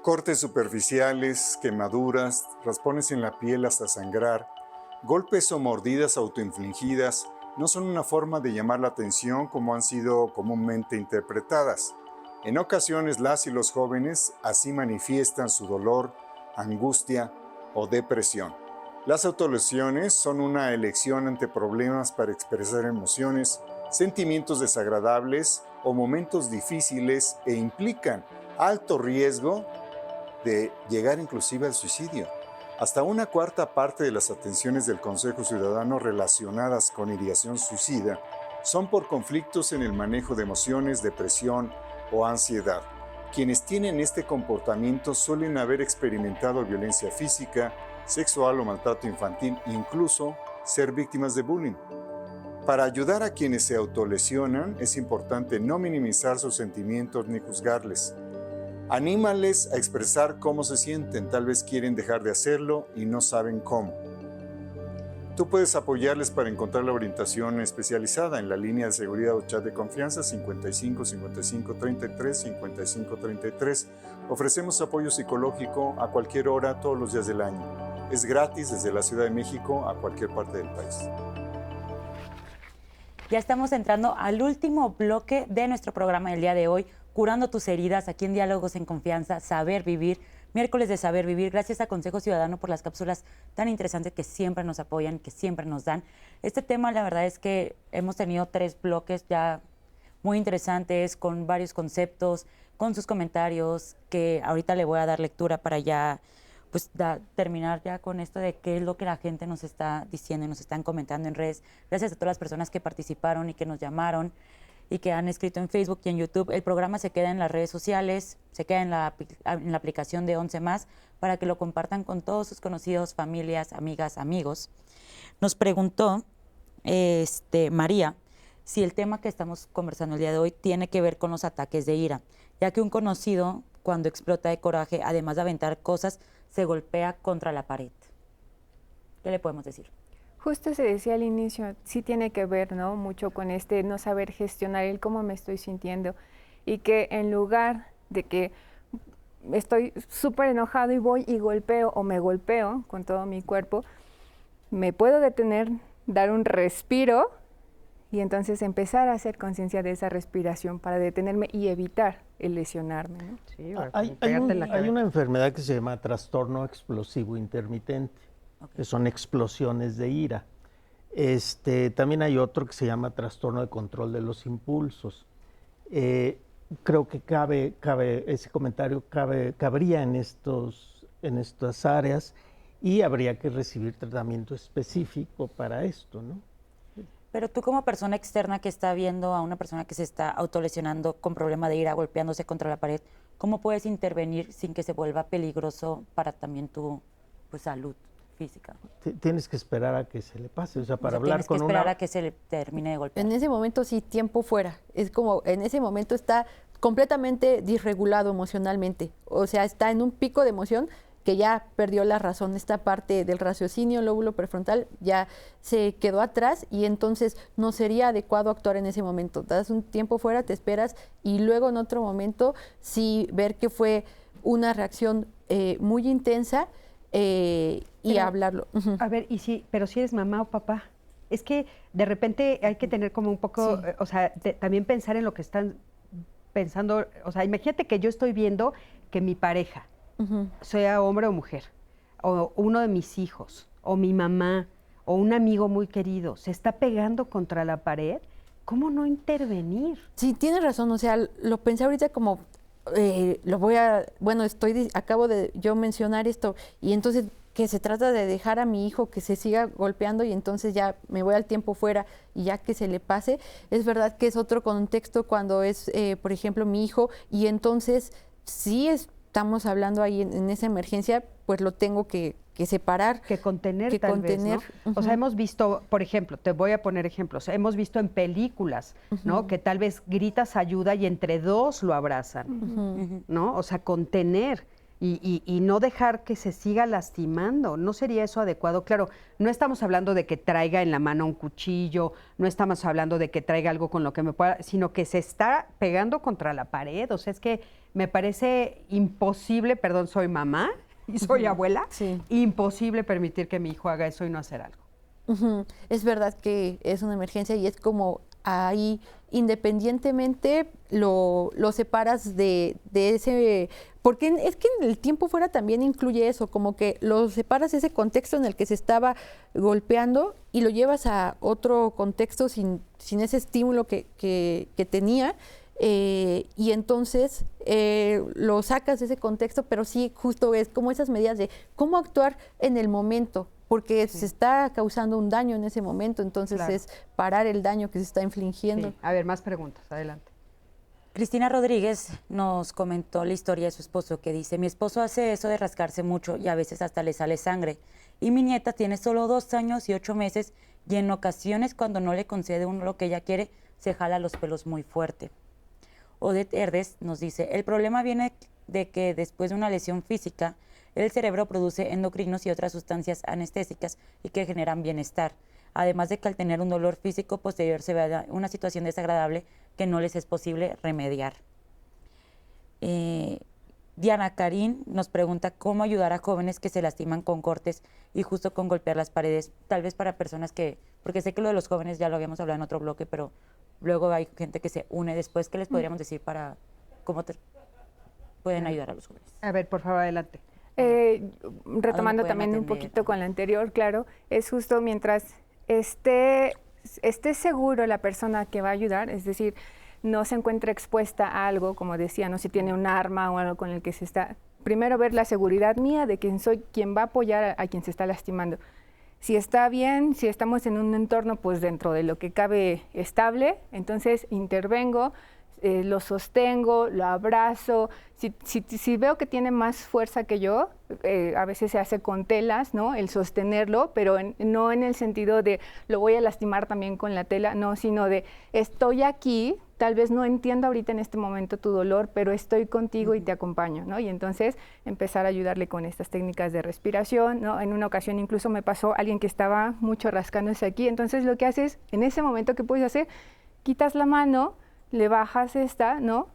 Cortes superficiales, quemaduras, raspones en la piel hasta sangrar, golpes o mordidas autoinfligidas no son una forma de llamar la atención como han sido comúnmente interpretadas. En ocasiones las y los jóvenes así manifiestan su dolor, angustia o depresión. Las autolesiones son una elección ante problemas para expresar emociones, sentimientos desagradables o momentos difíciles, e implican alto riesgo de llegar inclusive al suicidio. Hasta una cuarta parte de las atenciones del Consejo Ciudadano relacionadas con ideación suicida son por conflictos en el manejo de emociones, depresión o ansiedad. Quienes tienen este comportamiento suelen haber experimentado violencia física, sexual o maltrato infantil, incluso ser víctimas de bullying. Para ayudar a quienes se autolesionan, es importante no minimizar sus sentimientos ni juzgarles. Anímales a expresar cómo se sienten, tal vez quieren dejar de hacerlo y no saben cómo. Tú puedes apoyarles para encontrar la orientación especializada en la línea de seguridad o chat de confianza 55 55 33 55 33. Ofrecemos apoyo psicológico a cualquier hora, todos los días del año. Es gratis desde la Ciudad de México a cualquier parte del país. Ya estamos entrando al último bloque de nuestro programa del día de hoy, Curando tus heridas, aquí en Diálogos en Confianza, Saber Vivir. Miércoles de Saber Vivir, gracias a Consejo Ciudadano por las cápsulas tan interesantes que siempre nos apoyan, que siempre nos dan. Este tema, la verdad es que hemos tenido 3 bloques ya muy interesantes, con varios conceptos, con sus comentarios, que ahorita le voy a dar lectura para ya pues terminar ya con esto de qué es lo que la gente nos está diciendo y nos están comentando en redes. Gracias a todas las personas que participaron y que nos llamaron y que han escrito en Facebook y en YouTube. El programa se queda en las redes sociales, se queda en la aplicación de 11 Más, para que lo compartan con todos sus conocidos, familias, amigas, amigos. Nos preguntó María si el tema que estamos conversando el día de hoy tiene que ver con los ataques de ira, ya que un conocido, cuando explota de coraje, además de aventar cosas, se golpea contra la pared. ¿Qué le podemos decir? Justo se decía al inicio, sí tiene que ver, ¿no?, mucho con no saber gestionar el cómo me estoy sintiendo, y que en lugar de que estoy súper enojado y voy y golpeo o me golpeo con todo mi cuerpo, me puedo detener, dar un respiro y entonces empezar a hacer conciencia de esa respiración para detenerme y evitar el lesionarme, ¿no? Sí, hay una enfermedad que se llama trastorno explosivo intermitente, que son explosiones de ira. También hay otro que se llama trastorno de control de los impulsos. Creo que ese comentario cabría en estas áreas y habría que recibir tratamiento específico para esto, ¿no? Pero tú como persona externa que está viendo a una persona que se está autolesionando con problema de ira, golpeándose contra la pared, ¿cómo puedes intervenir sin que se vuelva peligroso para también tu salud física? Tienes que esperar a que se le pase, o sea, para hablar con una... Tienes que esperar a que se le termine de golpear. En ese momento sí, tiempo fuera. Es como, en ese momento está completamente disregulado emocionalmente. O sea, está en un pico de emoción que ya perdió la razón. Esta parte del raciocinio, el lóbulo prefrontal, ya se quedó atrás y entonces no sería adecuado actuar en ese momento. Das un tiempo fuera, te esperas y luego en otro momento sí ver que fue una reacción muy intensa y hablarlo. A ver, pero si eres mamá o papá, es que de repente hay que tener como un poco, o sea, también pensar en lo que están pensando. O sea, imagínate que yo estoy viendo que mi pareja, sea hombre o mujer, o uno de mis hijos, o mi mamá, o un amigo muy querido, se está pegando contra la pared. ¿Cómo no intervenir? Sí, tienes razón. O sea, lo pensé ahorita como, acabo de yo mencionar esto, y entonces que se trata de dejar a mi hijo que se siga golpeando y entonces ya me voy al tiempo fuera y ya que se le pase. Es verdad que es otro contexto cuando es, por ejemplo, mi hijo, y entonces sí estamos hablando ahí en esa emergencia, pues lo tengo que separar. Que contener, tal vez, ¿no? O sea, hemos visto, por ejemplo, te voy a poner ejemplos, hemos visto en películas, ¿no? Que tal vez gritas ayuda y entre dos lo abrazan, ¿no? O sea, contener y no dejar que se siga lastimando. ¿No sería eso adecuado? Claro, no estamos hablando de que traiga en la mano un cuchillo, no estamos hablando de que traiga algo con lo que me pueda, sino que se está pegando contra la pared. O sea, es que me parece imposible, perdón, soy mamá y soy abuela, imposible permitir que mi hijo haga eso y no hacer algo. Es verdad que es una emergencia y es como ahí independientemente lo separas de ese, porque es que en el tiempo fuera también incluye eso, como que lo separas de ese contexto en el que se estaba golpeando y lo llevas a otro contexto sin ese estímulo que tenía. Y entonces lo sacas de ese contexto, pero sí, justo es como esas medidas de cómo actuar en el momento, porque se está causando un daño en ese momento, entonces es parar el daño que se está infligiendo. A ver, más preguntas, adelante. Cristina Rodríguez nos comentó la historia de su esposo, que dice: mi esposo hace eso de rascarse mucho y a veces hasta le sale sangre, y mi nieta tiene solo 2 años y 8 meses y en ocasiones cuando no le concede uno lo que ella quiere, se jala los pelos muy fuerte. Odette Herdes nos dice: el problema viene de que después de una lesión física, el cerebro produce endocrinos y otras sustancias anestésicas y que generan bienestar. Además de que al tener un dolor físico posterior se ve una situación desagradable que no les es posible remediar. Diana Karin nos pregunta cómo ayudar a jóvenes que se lastiman con cortes y justo con golpear las paredes, tal vez para personas que, porque sé que lo de los jóvenes ya lo habíamos hablado en otro bloque, pero luego hay gente que se une después. ¿Qué les podríamos decir para cómo pueden ayudar a los jóvenes? A ver, por favor, adelante. Retomando también un poquito con la anterior, claro, es justo mientras esté seguro la persona que va a ayudar, es decir, no se encuentra expuesta a algo, como decía, no si tiene un arma o algo con el que se está, primero ver la seguridad mía de que soy quien va a apoyar a quien se está lastimando. Si está bien, si estamos en un entorno pues dentro de lo que cabe estable, entonces intervengo, lo sostengo, lo abrazo. Si veo que tiene más fuerza que yo, a veces se hace con telas, ¿no? El sostenerlo, pero no en el sentido de lo voy a lastimar también con la tela, no, sino de estoy aquí, tal vez no entiendo ahorita en este momento tu dolor, pero estoy contigo y te acompaño, ¿no? Y entonces empezar a ayudarle con estas técnicas de respiración, ¿no? En una ocasión incluso me pasó alguien que estaba mucho rascándose aquí, entonces lo que haces en ese momento, ¿qué puedes hacer? Quitas la mano, le bajas esta, ¿no?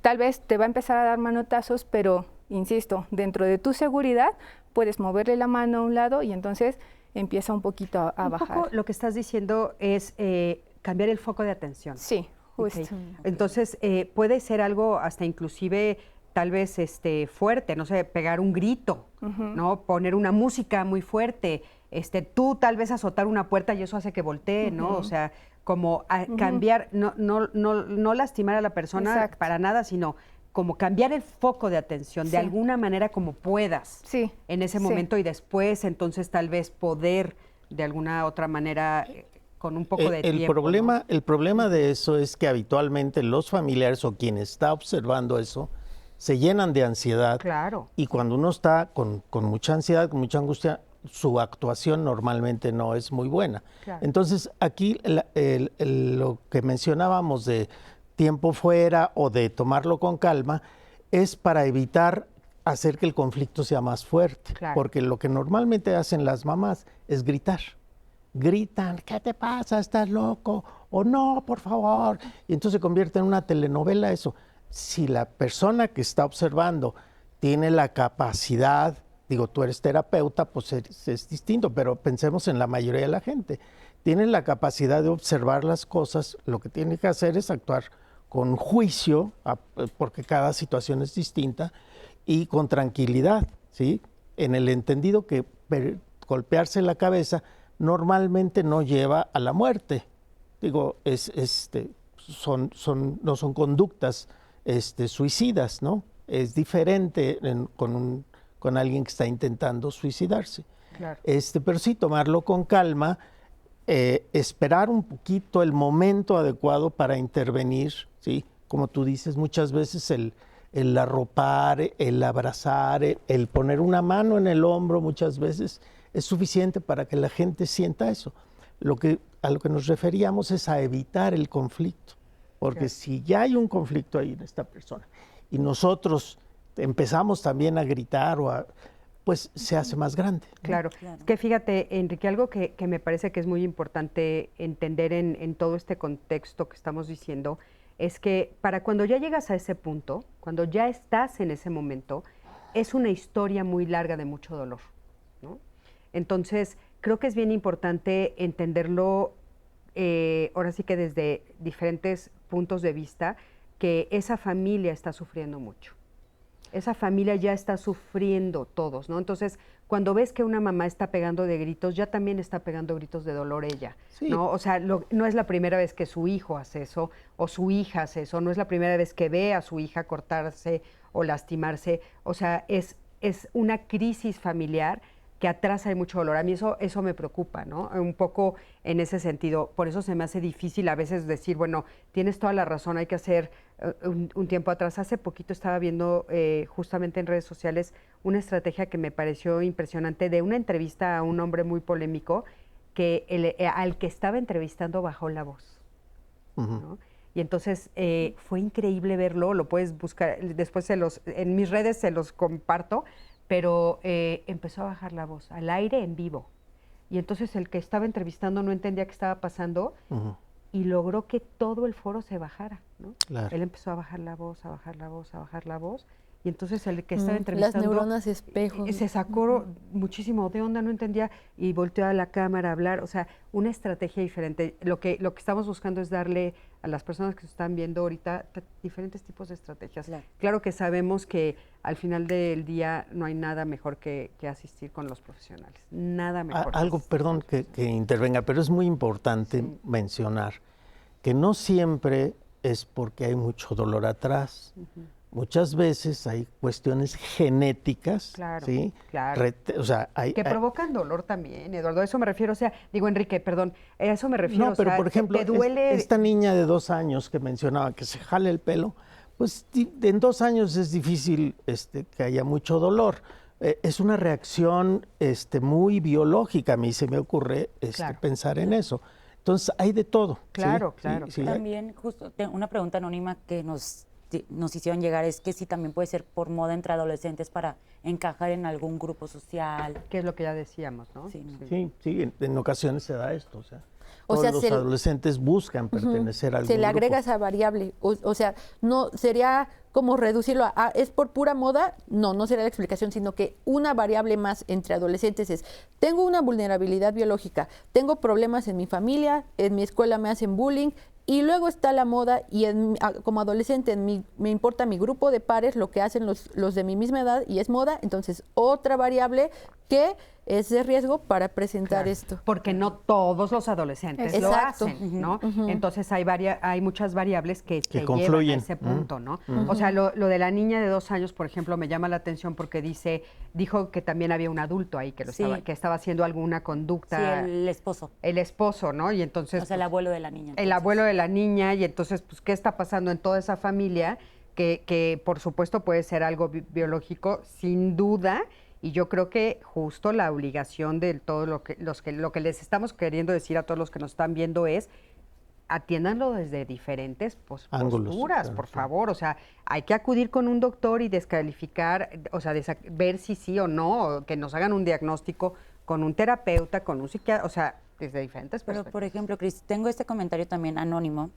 Tal vez te va a empezar a dar manotazos, pero, insisto, dentro de tu seguridad puedes moverle la mano a un lado y entonces empieza un poquito a bajar. Un poco lo que estás diciendo es cambiar el foco de atención. Sí, justo. Okay. Entonces, puede ser algo hasta inclusive tal vez fuerte, no sé, pegar un grito, ¿no? Poner una música muy fuerte, tú tal vez azotar una puerta y eso hace que voltee, ¿no? O sea, como cambiar, no lastimar a la persona. Exacto. Para nada, sino como cambiar el foco de atención de alguna manera como puedas en ese momento y después entonces tal vez poder de alguna otra manera con un poco de tiempo. ¿No? El problema de eso es que habitualmente los familiares o quien está observando eso se llenan de ansiedad. Claro. Y cuando uno está con mucha ansiedad, con mucha angustia, su actuación normalmente no es muy buena. Claro. Entonces, aquí lo que mencionábamos de tiempo fuera o de tomarlo con calma es para evitar hacer que el conflicto sea más fuerte. Claro. Porque lo que normalmente hacen las mamás es gritar. Gritan, ¿qué te pasa? ¿Estás loco? O no, por favor. Y entonces se convierte en una telenovela eso. Si la persona que está observando tiene la capacidad, digo, tú eres terapeuta, pues es distinto, pero pensemos en la mayoría de la gente. Tienen la capacidad de observar las cosas, lo que tiene que hacer es actuar con juicio, porque cada situación es distinta, y con tranquilidad, ¿sí? En el entendido que golpearse la cabeza normalmente no lleva a la muerte. Digo, no son conductas suicidas, ¿no? Es diferente con alguien que está intentando suicidarse. Claro. Pero sí, tomarlo con calma, esperar un poquito el momento adecuado para intervenir, ¿sí? Como tú dices, muchas veces el arropar, el abrazar, el poner una mano en el hombro, muchas veces es suficiente para que la gente sienta eso. A lo que nos referíamos es a evitar el conflicto, porque claro, si ya hay un conflicto ahí en esta persona y nosotros empezamos también a gritar pues se hace más grande, ¿no? Claro. Es que fíjate, Enrique, algo que me parece que es muy importante entender en todo este contexto que estamos diciendo, es que para cuando ya llegas a ese punto, cuando ya estás en ese momento, es una historia muy larga de mucho dolor, ¿no? Entonces, creo que es bien importante entenderlo, ahora sí que desde diferentes puntos de vista, que esa familia está sufriendo mucho. Esa familia ya está sufriendo todos, ¿no? Entonces, cuando ves que una mamá está pegando de gritos, ya también está pegando gritos de dolor ella, sí, ¿no? O sea, no es la primera vez que su hijo hace eso, o su hija hace eso, no es la primera vez que ve a su hija cortarse o lastimarse. O sea, es una crisis familiar que atrás hay mucho dolor. A mí eso me preocupa, ¿no? Un poco en ese sentido. Por eso se me hace difícil a veces decir, bueno, tienes toda la razón, hay que hacer un tiempo atrás. Hace poquito estaba viendo justamente en redes sociales una estrategia que me pareció impresionante de una entrevista a un hombre muy polémico que al que estaba entrevistando bajó la voz, ¿no? Y entonces fue increíble verlo, lo puedes buscar, después en mis redes se los comparto, pero empezó a bajar la voz, al aire, en vivo. Y entonces el que estaba entrevistando no entendía qué estaba pasando y logró que todo el foro se bajara, ¿no? Claro. Él empezó a bajar la voz, a bajar la voz, a bajar la voz. Y entonces el que estaba entrevistando... Las neuronas espejo. Se sacó muchísimo de onda, no entendía, y volteó a la cámara a hablar. O sea, una estrategia diferente. Lo que estamos buscando es darle a las personas que se están viendo ahorita diferentes tipos de estrategias. Claro que sabemos que al final del día no hay nada mejor que asistir con los profesionales. Nada mejor. Algo, perdón que intervenga, pero es muy importante mencionar que no siempre es porque hay mucho dolor atrás. Muchas veces hay cuestiones genéticas, claro, ¿sí? Claro. O sea, que provocan dolor también, Eduardo. A eso me refiero, o sea, digo, Enrique, perdón, a eso me refiero. No, pero por ejemplo, ¿te duele? Esta niña de 2 años que mencionaba que se jale el pelo, pues en 2 años es difícil que haya mucho dolor. Es una reacción muy biológica, a mí se me ocurre pensar en eso. Entonces, hay de todo. Claro, ¿sí? claro. Sí, también, justo, una pregunta anónima que nos hicieron llegar es que sí también puede ser por moda entre adolescentes para encajar en algún grupo social. Que es lo que ya decíamos, ¿no? Sí, en ocasiones se da esto, todos los adolescentes buscan pertenecer a algún grupo. Se le agrega esa variable, o sea, no sería como reducirlo a es por pura moda, no sería la explicación, sino que una variable más entre adolescentes es, tengo una vulnerabilidad biológica, tengo problemas en mi familia, en mi escuela me hacen bullying, y luego está la moda y como adolescente me importa mi grupo de pares, lo que hacen los de mi misma edad y es moda. Entonces, otra variable que es de riesgo para presentar Claro, esto. porque no todos los adolescentes lo Exacto. hacen, ¿no? Entonces hay muchas variables que te llevan a confluyen. ese punto, ¿no? O sea, lo de la niña de 2 años, por ejemplo, me llama la atención porque dijo que también había un adulto ahí que estaba haciendo alguna conducta. Sí, el esposo. El esposo, ¿no? Y entonces... O sea, el abuelo de la niña. El abuelo de la niña, y entonces, pues, ¿qué está pasando en toda esa familia? Que por supuesto puede ser algo biológico, sin duda, y yo creo que justo la obligación de todo lo que les estamos queriendo decir a todos los que nos están viendo es atiéndanlo desde diferentes ángulos, posturas, claro, por favor. O sea, hay que acudir con un doctor y descalificar, o sea, ver si sí o no, o que nos hagan un diagnóstico con un terapeuta, con un psiquiatra, o sea, desde diferentes Pero, perspectivas. por ejemplo, Cris, tengo este comentario también anónimo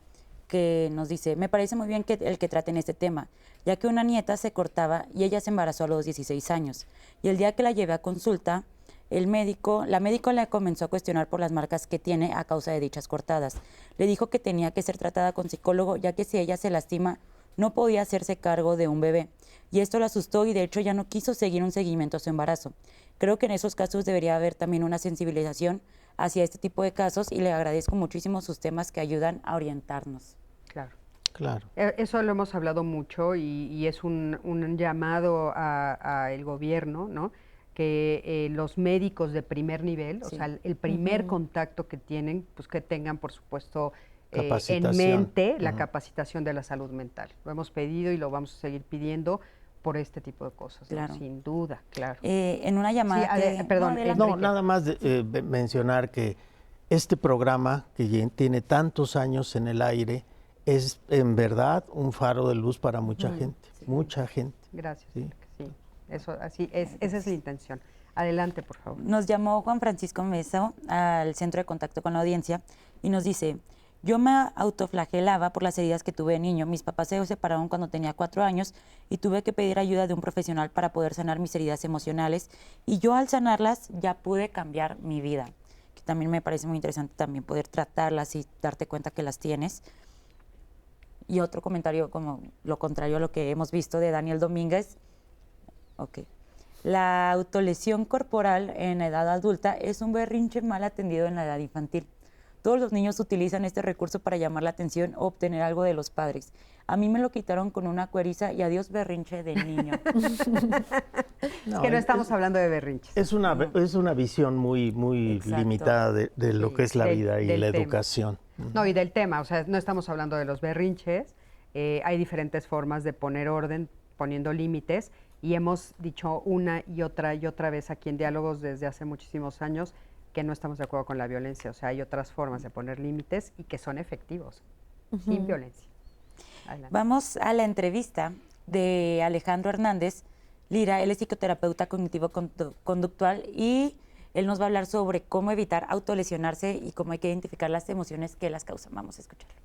que nos dice, me parece muy bien el que traten este tema, ya que una nieta se cortaba y ella se embarazó a los 16 años. Y el día que la llevé a consulta, la médico le comenzó a cuestionar por las marcas que tiene a causa de dichas cortadas. Le dijo que tenía que ser tratada con psicólogo, ya que si ella se lastima, no podía hacerse cargo de un bebé. Y esto la asustó y de hecho ya no quiso seguir un seguimiento a su embarazo. Creo que en esos casos debería haber también una sensibilización hacia este tipo de casos y le agradezco muchísimo sus temas que ayudan a orientarnos. Claro. Eso lo hemos hablado mucho y es un llamado a el gobierno, ¿no? Que los médicos de primer nivel, o sea, el primer contacto que tienen, pues que tengan, por supuesto, en mente la capacitación de la salud mental. Lo hemos pedido y lo vamos a seguir pidiendo por este tipo de cosas, claro. ¿no? Sin duda, claro. En una llamada nada más mencionar que este programa, que ya tiene tantos años en el aire, es en verdad un faro de luz para mucha gente, mucha gente. Gracias. Sí. Eso, así es, esa es la intención. Adelante, por favor. Nos llamó Juan Francisco Mesa al centro de contacto con la audiencia y nos dice, yo me autoflagelaba por las heridas que tuve de niño. Mis papás se separaron cuando tenía 4 años y tuve que pedir ayuda de un profesional para poder sanar mis heridas emocionales y yo al sanarlas ya pude cambiar mi vida. Que también me parece muy interesante también poder tratarlas y darte cuenta que las tienes. Y otro comentario como lo contrario a lo que hemos visto de Daniel Domínguez. La autolesión corporal en edad adulta es un berrinche mal atendido en la edad infantil. Todos los niños utilizan este recurso para llamar la atención o obtener algo de los padres. A mí me lo quitaron con una cueriza y adiós berrinche del niño. Que no estamos hablando de berrinches. Es una visión muy limitada de lo que es la vida y la educación. No, y del tema, o sea, no estamos hablando de los berrinches. Hay diferentes formas de poner orden, poniendo límites, y hemos dicho una y otra vez aquí en Diálogos desde hace muchísimos años que no estamos de acuerdo con la violencia. O sea, hay otras formas de poner límites y que son efectivos, sin violencia. Adelante. Vamos a la entrevista de Alejandro Hernández Lira. Él es psicoterapeuta cognitivo-conductual y él nos va a hablar sobre cómo evitar autolesionarse y cómo hay que identificar las emociones que las causan. Vamos a escucharlo.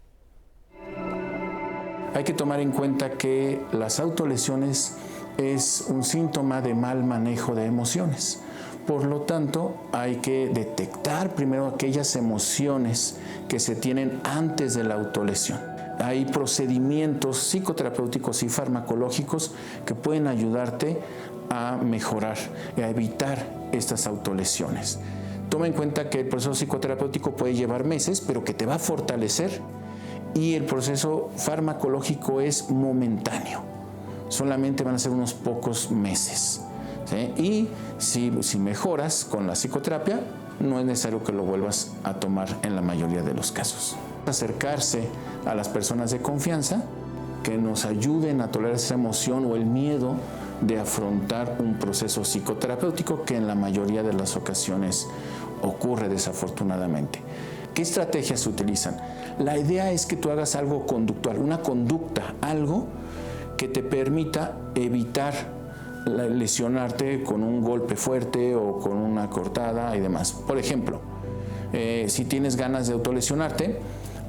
Hay que tomar en cuenta que las autolesiones es un síntoma de mal manejo de emociones. Por lo tanto, hay que detectar primero aquellas emociones que se tienen antes de la autolesión. Hay procedimientos psicoterapéuticos y farmacológicos que pueden ayudarte a mejorar y a evitar estas autolesiones. Toma en cuenta que el proceso psicoterapéutico puede llevar meses, pero que te va a fortalecer, y el proceso farmacológico es momentáneo. Solamente van a ser unos pocos meses. ¿Sí? Y si mejoras con la psicoterapia, no es necesario que lo vuelvas a tomar en la mayoría de los casos. Acercarse a las personas de confianza que nos ayuden a tolerar esa emoción o el miedo de afrontar un proceso psicoterapéutico que en la mayoría de las ocasiones ocurre desafortunadamente. ¿Qué estrategias se utilizan? La idea es que tú hagas algo conductual, una conducta, algo que te permita evitar lesionarte con un golpe fuerte o con una cortada y demás. Por ejemplo, si tienes ganas de autolesionarte,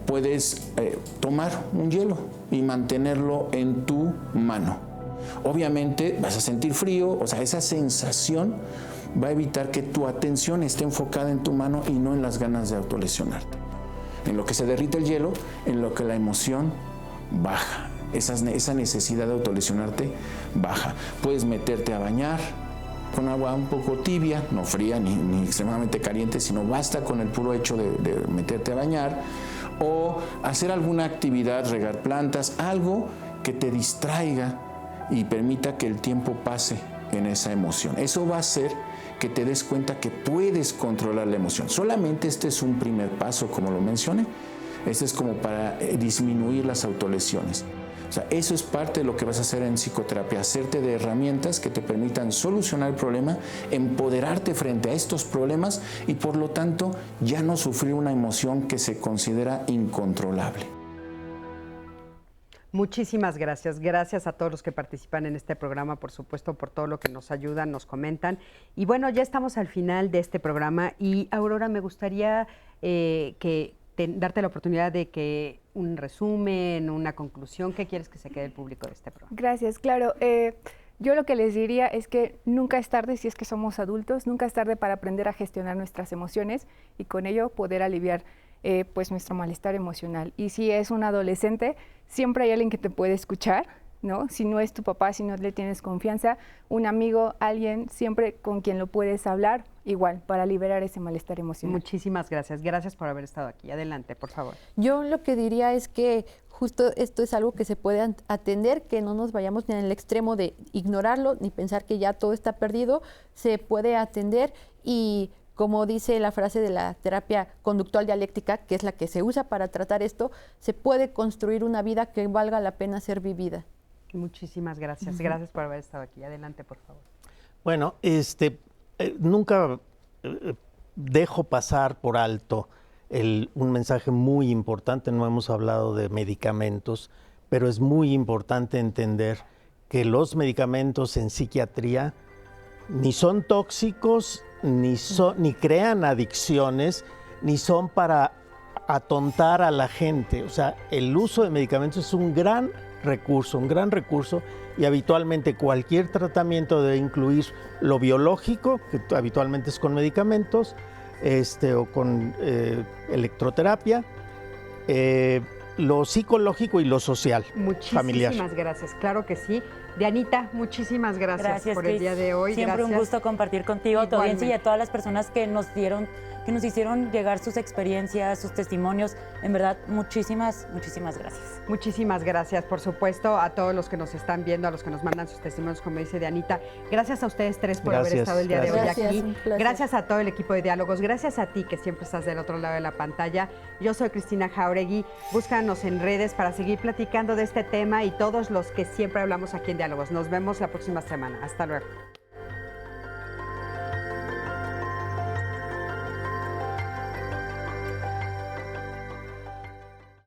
puedes tomar un hielo y mantenerlo en tu mano. Obviamente vas a sentir frío, o sea, esa sensación va a evitar que tu atención esté enfocada en tu mano y no en las ganas de autolesionarte. En lo que se derrite el hielo, en lo que la emoción baja. Esa necesidad de autolesionarte baja. Puedes meterte a bañar con agua un poco tibia, no fría ni extremadamente caliente, sino basta con el puro hecho de meterte a bañar, o hacer alguna actividad, regar plantas, algo que te distraiga y permita que el tiempo pase en esa emoción. Eso va a hacer que te des cuenta que puedes controlar la emoción. Solamente este es un primer paso, como lo mencioné. Este es como para disminuir las autolesiones. O sea, eso es parte de lo que vas a hacer en psicoterapia, hacerte de herramientas que te permitan solucionar el problema, empoderarte frente a estos problemas y por lo tanto ya no sufrir una emoción que se considera incontrolable. Muchísimas gracias. Gracias a todos los que participan en este programa, por supuesto, por todo lo que nos ayudan, nos comentan. Y bueno, ya estamos al final de este programa y Aurora, me gustaría darte la oportunidad de que un resumen, una conclusión, ¿qué quieres que se quede el público de este programa? Gracias, claro. Yo lo que les diría es que nunca es tarde si es que somos adultos, nunca es tarde para aprender a gestionar nuestras emociones y con ello poder aliviar pues nuestro malestar emocional. Y si es un adolescente, siempre hay alguien que te puede escuchar, ¿no? Si no es tu papá, si no le tienes confianza, un amigo, alguien siempre con quien lo puedes hablar, igual, para liberar ese malestar emocional. Muchísimas gracias. Gracias por haber estado aquí. Adelante, por favor. Yo lo que diría es que justo esto es algo que se puede atender, que no nos vayamos ni en el extremo de ignorarlo, ni pensar que ya todo está perdido, se puede atender y como dice la frase de la terapia conductual dialéctica, que es la que se usa para tratar esto, se puede construir una vida que valga la pena ser vivida. Muchísimas gracias. Gracias por haber estado aquí. Adelante, por favor. Bueno, nunca dejo pasar por alto un mensaje muy importante. No hemos hablado de medicamentos, pero es muy importante entender que los medicamentos en psiquiatría ni son tóxicos, ni crean adicciones, ni son para atontar a la gente. O sea, el uso de medicamentos es un gran recurso, y habitualmente cualquier tratamiento debe incluir lo biológico, que habitualmente es con medicamentos, o con electroterapia, lo psicológico y lo social, familiar. Muchísimas gracias, claro que sí. Dianita, muchísimas gracias por el día de hoy. Siempre un gusto compartir contigo, a tu audiencia y a todas las personas que nos hicieron llegar sus experiencias, sus testimonios. En verdad, muchísimas gracias. Muchísimas gracias, por supuesto, a todos los que nos están viendo, a los que nos mandan sus testimonios, como dice Dianita. Gracias a ustedes tres por haber estado el día de hoy aquí. Gracias a todo el equipo de Diálogos. Gracias a ti, que siempre estás del otro lado de la pantalla. Yo soy Cristina Jauregui. Búscanos en redes para seguir platicando de este tema y todos los que siempre hablamos aquí en Diálogos. Nos vemos la próxima semana. Hasta luego.